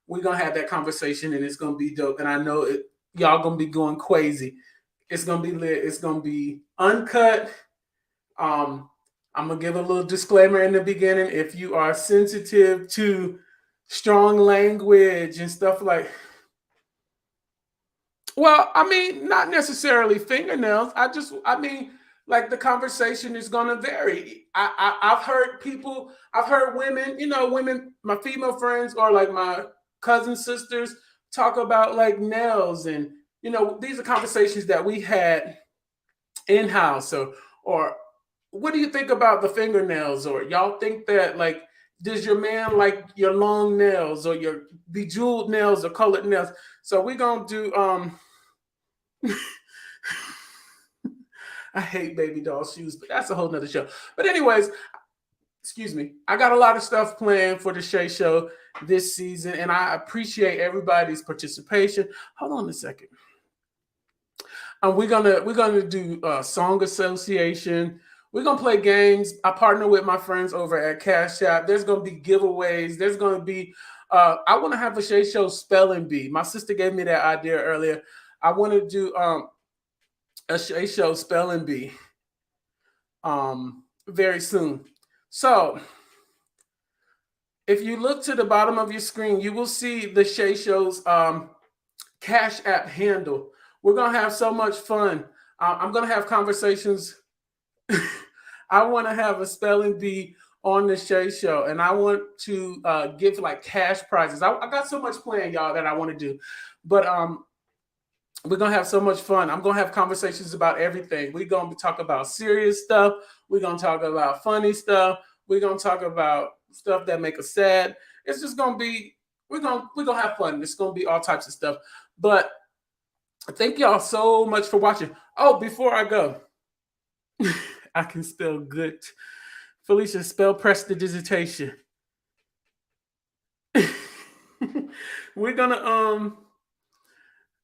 We're gonna have that conversation and it's gonna be dope. And I know y'all gonna be going crazy. It's gonna be lit. It's gonna be uncut. Um, I'm gonna give a little disclaimer in the beginning. If you are sensitive to strong language and stuff like, well, I mean, not necessarily fingernails. I mean, like the conversation is gonna vary. I've heard people, I've heard women, women, my female friends or like my cousin sisters talk about like nails, and these are conversations that we had in house. Or what do you think about the fingernails? Or y'all think that like, does your man like your long nails or your bejeweled nails or colored nails? So we're gonna do I hate baby doll shoes, but that's a whole nother show. But anyways, excuse me. I got a lot of stuff planned for the Shae Show this season, and I appreciate everybody's participation. Hold on a second. We're gonna do song association. We're gonna play games. I partner with my friends over at Cash App. There's gonna be giveaways. There's gonna be I want to have a Shae Show spelling bee. My sister gave me that idea earlier. I want to do a Shae Show spelling bee very soon. So if you look to the bottom of your screen, you will see the Shae Show's Cash App handle. We're gonna have so much fun. I'm gonna have conversations. I want to have a spelling bee on the Shae Show, and I want to give like cash prizes. I got so much planned, y'all, that I want to do, but we're gonna have so much fun. I'm gonna have conversations about everything. We're gonna talk about serious stuff. We're gonna talk about funny stuff. We're gonna talk about stuff that make us sad. It's just gonna be we're gonna have fun. It's gonna be all types of stuff. But Thank y'all so much for watching. Oh, before I go, I can spell good. Felicia, spell prestidigitation. We're gonna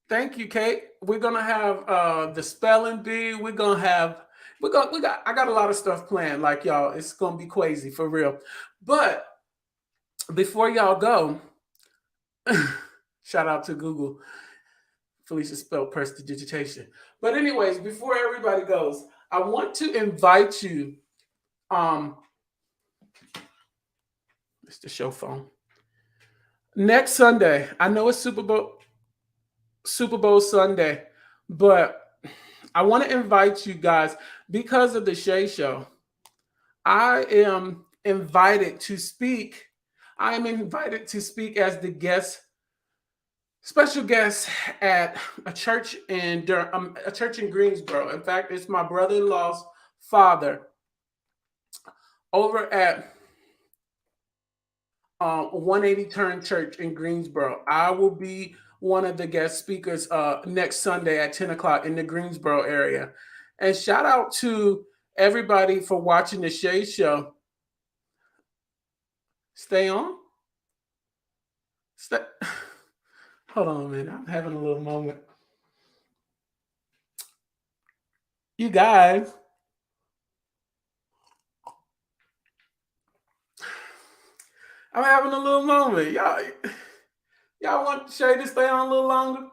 thank you, Kate. We're gonna have the spelling bee. We got I got a lot of stuff planned, like y'all. It's gonna be crazy for real. But before y'all go, shout out to Google. Felicia spelled prestidigitation. But anyways, before everybody goes, I want to invite you. Um, it's the show phone. Next Sunday, I know it's Super Bowl Sunday, but I want to invite you guys because of the Shae Show. I am invited to speak. I am invited to speak as the special guest at a church in Greensboro. In fact, it's my brother-in-law's father over at 180 Turn Church in Greensboro. I will be one of the guest speakers next Sunday at 10 o'clock in the Greensboro area. And shout out to everybody for watching the Shae Show. Stay on. Stay. Hold on a minute. I'm having a little moment. You guys, I'm having a little moment. Y'all want Shae to stay on a little longer?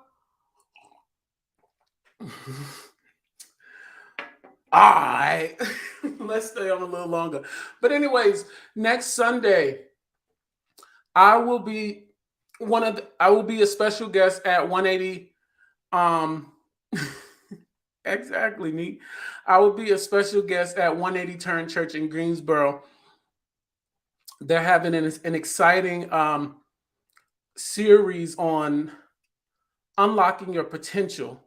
All right. Let's stay on a little longer. But anyways, next Sunday, I will be I will be a special guest at 180 um exactly neat. I will be a special guest at 180 Turn Church in Greensboro. They're having an exciting series on unlocking your potential,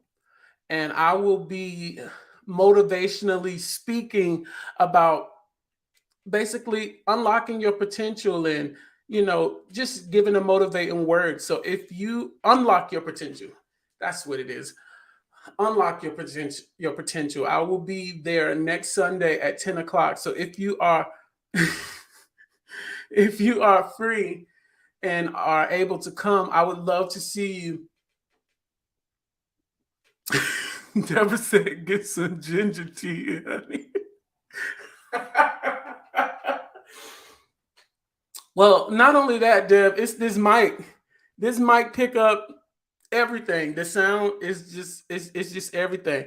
and I will be motivationally speaking about basically unlocking your potential and just giving a motivating word. So if you unlock your potential, that's what it is. Unlock your potential. I will be there next Sunday at 10 o'clock. So if you are if you are free and are able to come, I would love to see you. Never said get some ginger tea, honey. Well, not only that, Deb, it's this mic. This mic pick up everything. The sound is it's just everything.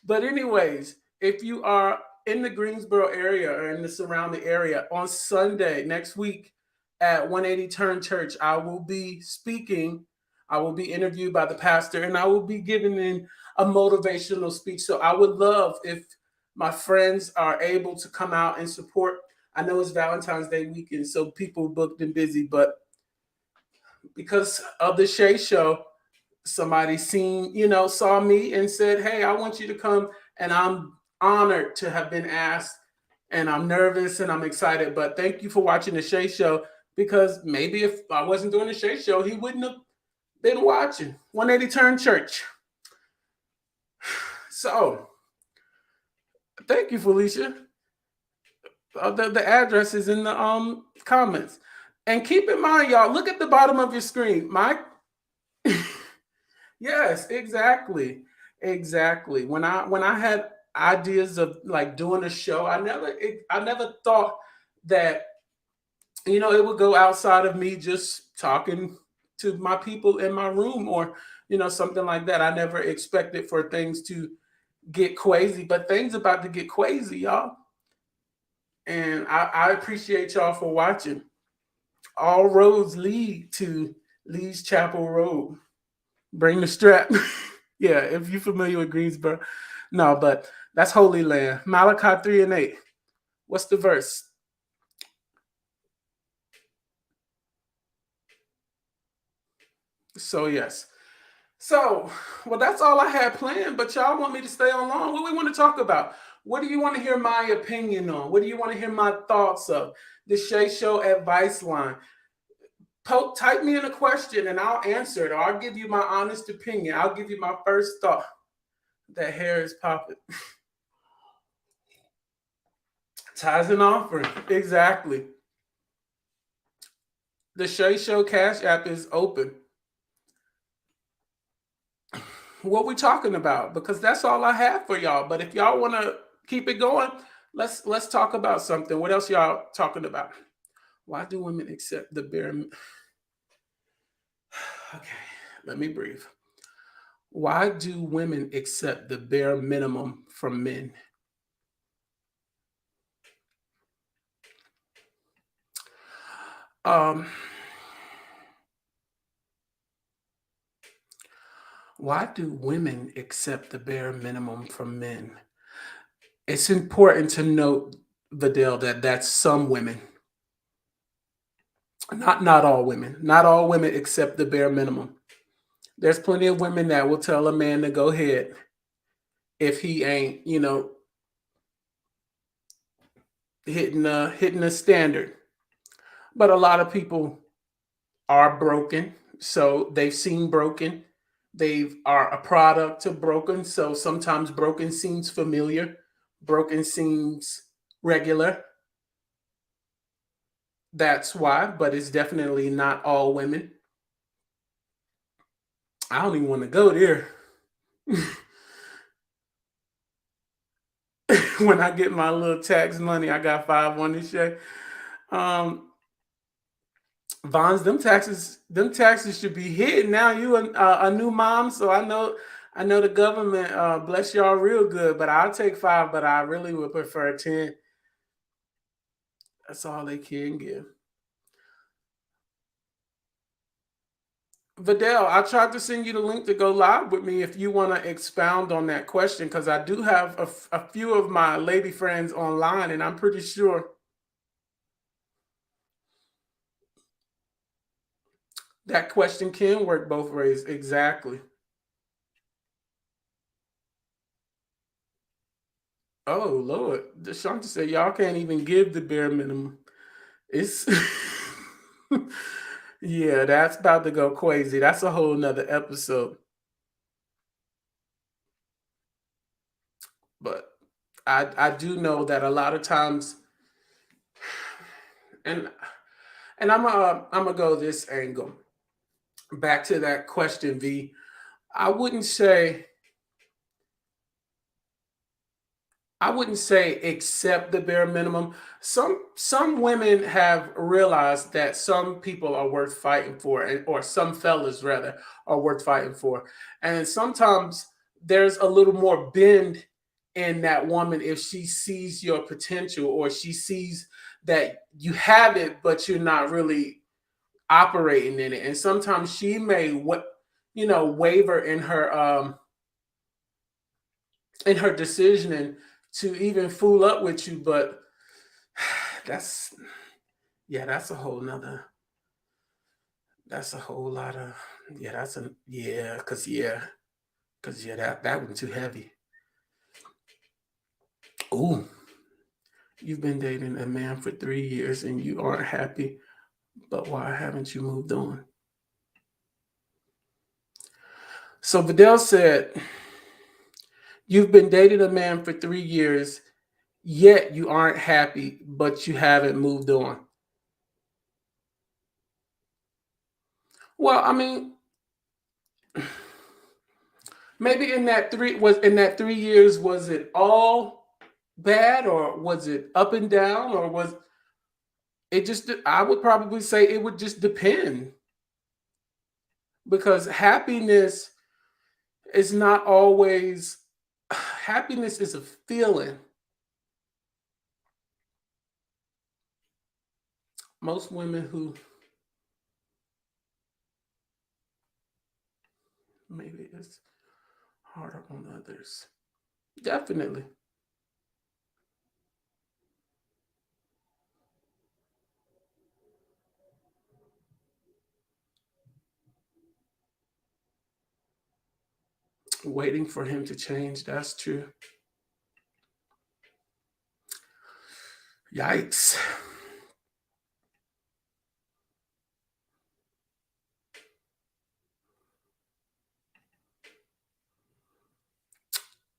But anyways, if you are in the Greensboro area or in the surrounding area on Sunday next week at 180 Turn Church, I will be speaking. I will be interviewed by the pastor, and I will be giving in a motivational speech. So I would love if my friends are able to come out and support. I know it's Valentine's Day weekend, so people booked and busy, but because of the Shae Show, somebody saw me and said, "Hey, I want you to come," and I'm honored to have been asked, and I'm nervous and I'm excited. But thank you for watching the Shae Show, because maybe if I wasn't doing the Shae Show, he wouldn't have been watching 180 Turn Church. So thank you, Felicia. The address is in the comments. And keep in mind, y'all, look at the bottom of your screen. Mike. Yes, exactly. Exactly. When I had ideas of like doing a show, I never thought that it would go outside of me just talking to my people in my room, or something like that. I never expected for things to get crazy, but things about to get crazy, y'all. And I appreciate y'all for watching. All roads lead to Lee's Chapel Road. Bring the strap. Yeah, if you're familiar with Greensboro. No, but that's Holy Land. Malachi 3 and 8. What's the verse? So, yes. So, well, that's all I had planned, but y'all want me to stay on long? What do we want to talk about? What do you want to hear my opinion on? What do you want to hear my thoughts of? The Shae Show advice line. type me in a question and I'll answer it, or I'll give you my honest opinion. I'll give you my first thought. That hair is popping. Ties and offering. Exactly. The Shae Show Cash App is open. What we talking about? Because that's all I have for y'all. But if y'all want to keep it going, let's talk about something. What else y'all talking about? Why do women accept the bare? Okay, let me breathe. Why do women accept the bare minimum from men? Um, why do women accept the bare minimum from men? It's important to note, Vidal, that that's some women, not all women. Not all women accept the bare minimum. There's plenty of women that will tell a man to go ahead if he ain't, hitting a standard. But a lot of people are broken, so they've seen broken. They are a product of broken, so sometimes broken seems familiar. Broken seems regular. That's why, but it's definitely not all women. I don't even want to go there. When I get my little tax money, I got 5 on this shit. Um, Vons, them taxes should be hit. Now you a new mom, so I know the government bless y'all real good, but I'll take 5, but I really would prefer 10. That's all they can give. Vidal, I tried to send you the link to go live with me if you want to expound on that question, because I do have a few of my lady friends online, and I'm pretty sure that question can work both ways. Exactly. Oh Lord, Shanta said y'all can't even give the bare minimum. It's yeah, that's about to go crazy. That's a whole nother episode. But I do know that a lot of times, and I'm gonna go this angle back to that question, V. I wouldn't say I wouldn't say accept the bare minimum. Some women have realized that some people are worth fighting for, or some fellas rather are worth fighting for. And sometimes there's a little more bend in that woman if she sees your potential, or she sees that you have it, but you're not really operating in it. And sometimes she may waver in her decision to even fool up with you, but that's yeah, that's a whole lot of yeah, that's a because that one's too heavy. Ooh, you've been dating a man for 3 years and you aren't happy, but why haven't you moved on? So Vidal said, you've been dating a man for 3 years, yet you aren't happy, but you haven't moved on. Well, I mean, maybe in that 3 years, was it all bad, or was it up and down, or was it just? I would probably say it would just depend, because happiness is not always. Happiness is a feeling. Most women who maybe it's harder on others. Definitely. Waiting for him to change. That's true. Yikes.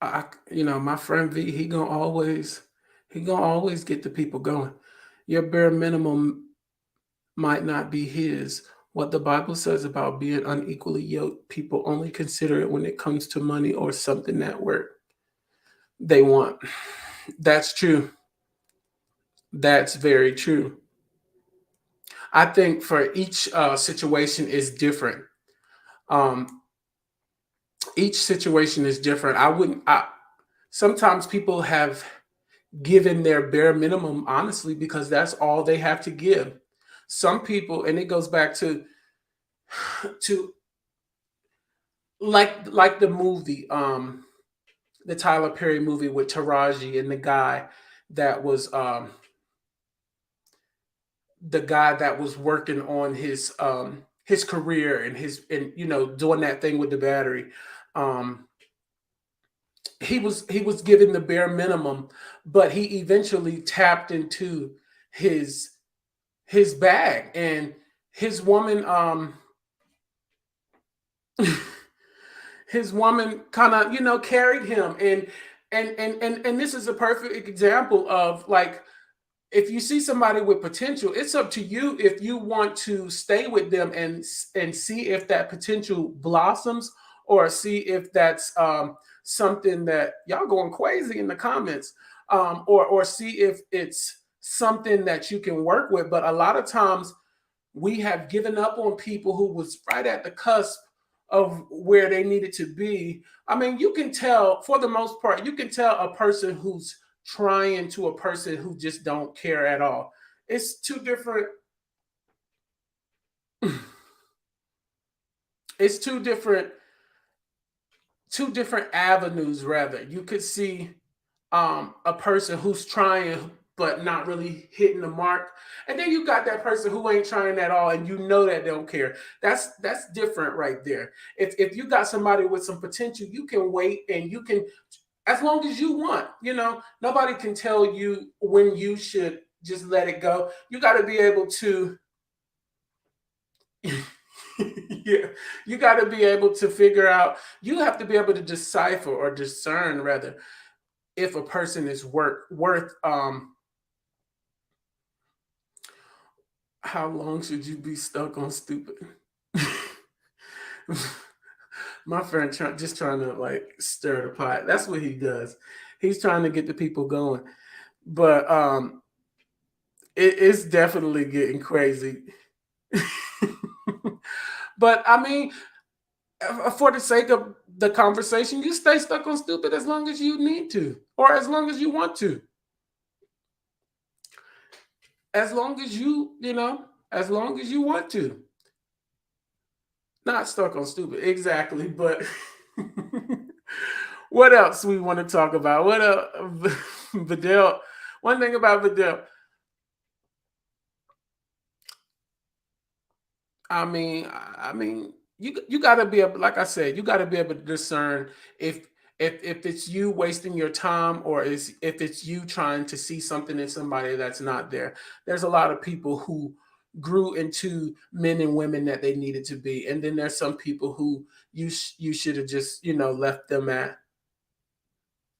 My friend V, he gonna always get the people going. Your bare minimum might not be his. What the Bible says about being unequally yoked, people only consider it when it comes to money or something that work they want. That's true. That's very true. I think for each situation is different. Um, each situation is different. I wouldn't. Sometimes people have given their bare minimum honestly because that's all they have to give. Some people, and it goes back to like the movie, the Tyler Perry movie with Taraji and that was um the guy that was working on his career and doing that thing with the battery. Um, he was given the bare minimum, but he eventually tapped into his his bag, and his woman his woman kind of carried him, and this is a perfect example of, like, if you see somebody with potential, it's up to you if you want to stay with them and see if that potential blossoms, or see if that's something that y'all going crazy in the comments, or see if it's something that you can work with. But a lot of times we have given up on people who was right at the cusp of where they needed to be. I mean, you can tell, for the most part, you can tell a person who's trying to a person who just don't care at all. It's it's two different avenues, rather. You could see a person who's trying but not really hitting the mark, and then you got that person who ain't trying at all, and you know that they don't care. That's different right there. If you got somebody with some potential, you can wait, and you can, as long as you want. Nobody can tell you when you should just let it go. You got to be able to yeah, you got to be able to figure out, you have to be able to decipher or discern, rather, if a person is worth how long should you be stuck on stupid? My friend just trying to, like, stir the pot. That's what he does. He's trying to get the people going. But it's definitely getting crazy. But I mean, for the sake of the conversation, you stay stuck on stupid as long as you need to, or as long as you want to. As long as as long as you want to. Not stuck on stupid, exactly. But what else we want to talk about? What Vidal? One thing about Vidal, I mean, you got to be able, like I said, you got to be able to discern if if it's you wasting your time, or is if it's you trying to see something in somebody that's not there. There's a lot of people who grew into men and women that they needed to be, and then there's some people who you should have just left them at,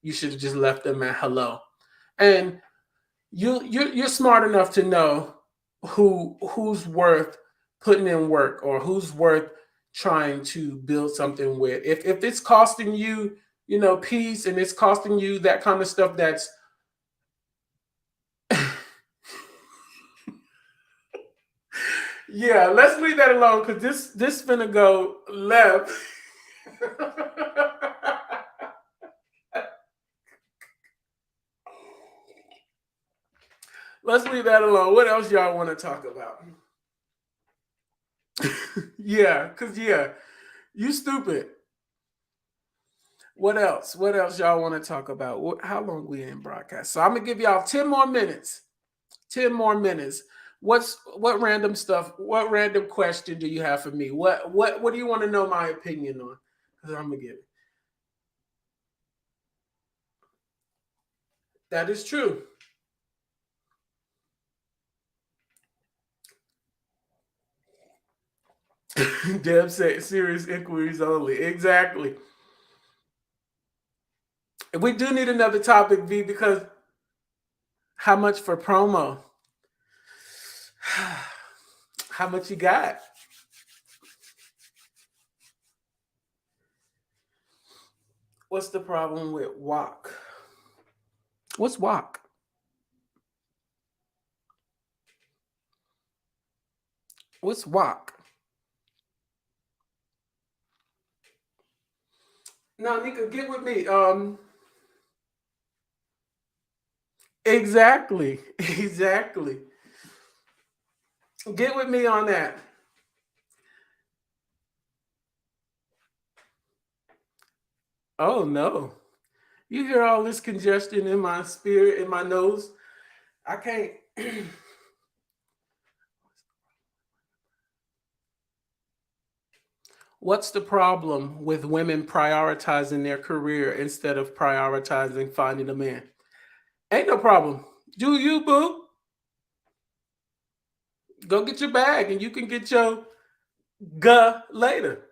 hello. And you're smart enough to know who's worth putting in work, or who's worth trying to build something with. If it's costing you, peace, and it's costing you that kind of stuff, that's yeah, let's leave that alone, because this finna go left. Let's leave that alone. What else y'all want to talk about? Yeah, because you stupid. What else? What else y'all want to talk about? How long we in broadcast? So I'm gonna give y'all 10 more minutes. 10 more minutes. What random stuff? What random question do you have for me? What do you want to know my opinion on? Because I'm gonna give it. That is true. Deb said serious inquiries only. Exactly. We do need another topic, V, because how much for promo? How much you got? What's the problem with walk? What's walk? What's walk? No, Nika, get with me. Exactly. Exactly. Get with me on that. Oh no. You hear all this congestion in my spirit, in my nose? I can't. What's the problem with women prioritizing their career instead of prioritizing finding a man? Ain't no problem. Do you, boo? Go get your bag and you can get your guh later.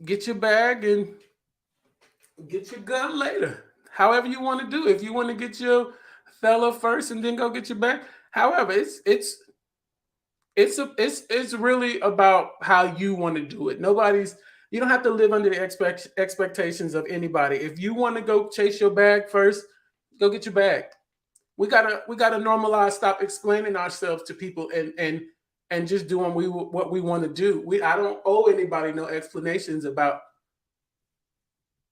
Get your bag and get your gun later. However you want to do. If you want to get your fella first and then go get your bag. However, it's really about how you want to do it. Nobody's you don't have to live under the expectations of anybody. If you want to go chase your bag first, go get your bag. We gotta normalize, stop explaining ourselves to people and just doing what we want to do. I don't owe anybody no explanations about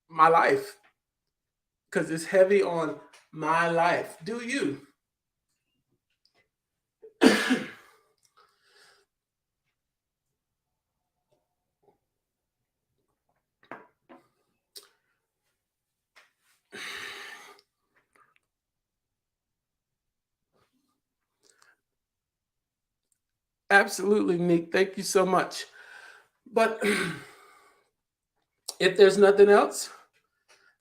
my life because it's heavy on my life. Do you? Absolutely, Nick. Thank you so much. But if there's nothing else,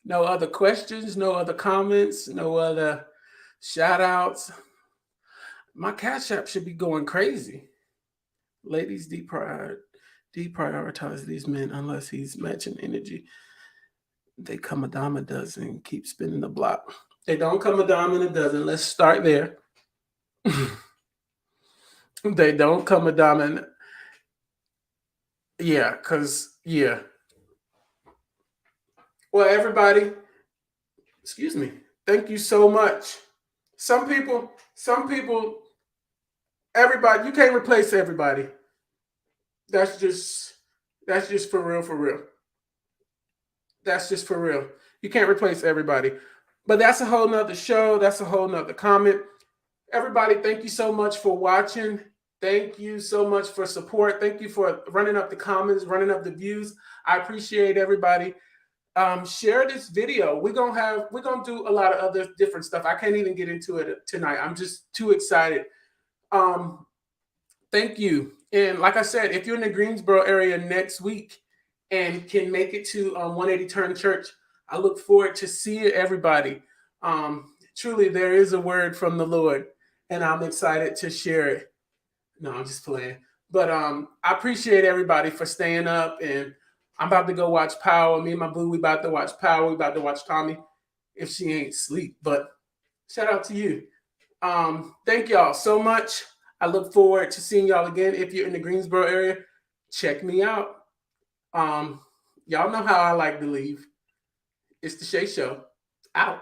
no other questions, no other comments, no other shout outs, my Cash App should be going crazy. Ladies, deprioritize these men unless he's matching energy. They come a dime a dozen, keep spinning the block. They don't come a dime in a dozen. Let's start there. They don't come a dime in. Yeah, because, yeah. Well, everybody, excuse me. Thank you so much. Some people, everybody, you can't replace everybody. That's just, that's just for real, for real. That's just for real. You can't replace everybody. But that's a whole nother show. That's a whole nother comment. Everybody, thank you so much for watching. Thank you so much for support. Thank you for running up the comments, running up the views. I appreciate everybody. Share this video. We're gonna do a lot of other different stuff. I can't even get into it tonight. I'm just too excited. Um, Thank you. And like I said, if you're in the Greensboro area next week and can make it to 180 Turn Church, I look forward to seeing everybody. Truly, there is a word from the Lord, and I'm excited to share it. No, I'm just playing. But I appreciate everybody for staying up, and I'm about to go watch Power. Me and my boo, we about to watch Power. We about to watch Tommy if she ain't sleep. But shout out to you. Thank y'all so much. I look forward to seeing y'all again. If you're in the Greensboro area, check me out. Um, y'all know how I like to leave. It's the Shae Show. Out.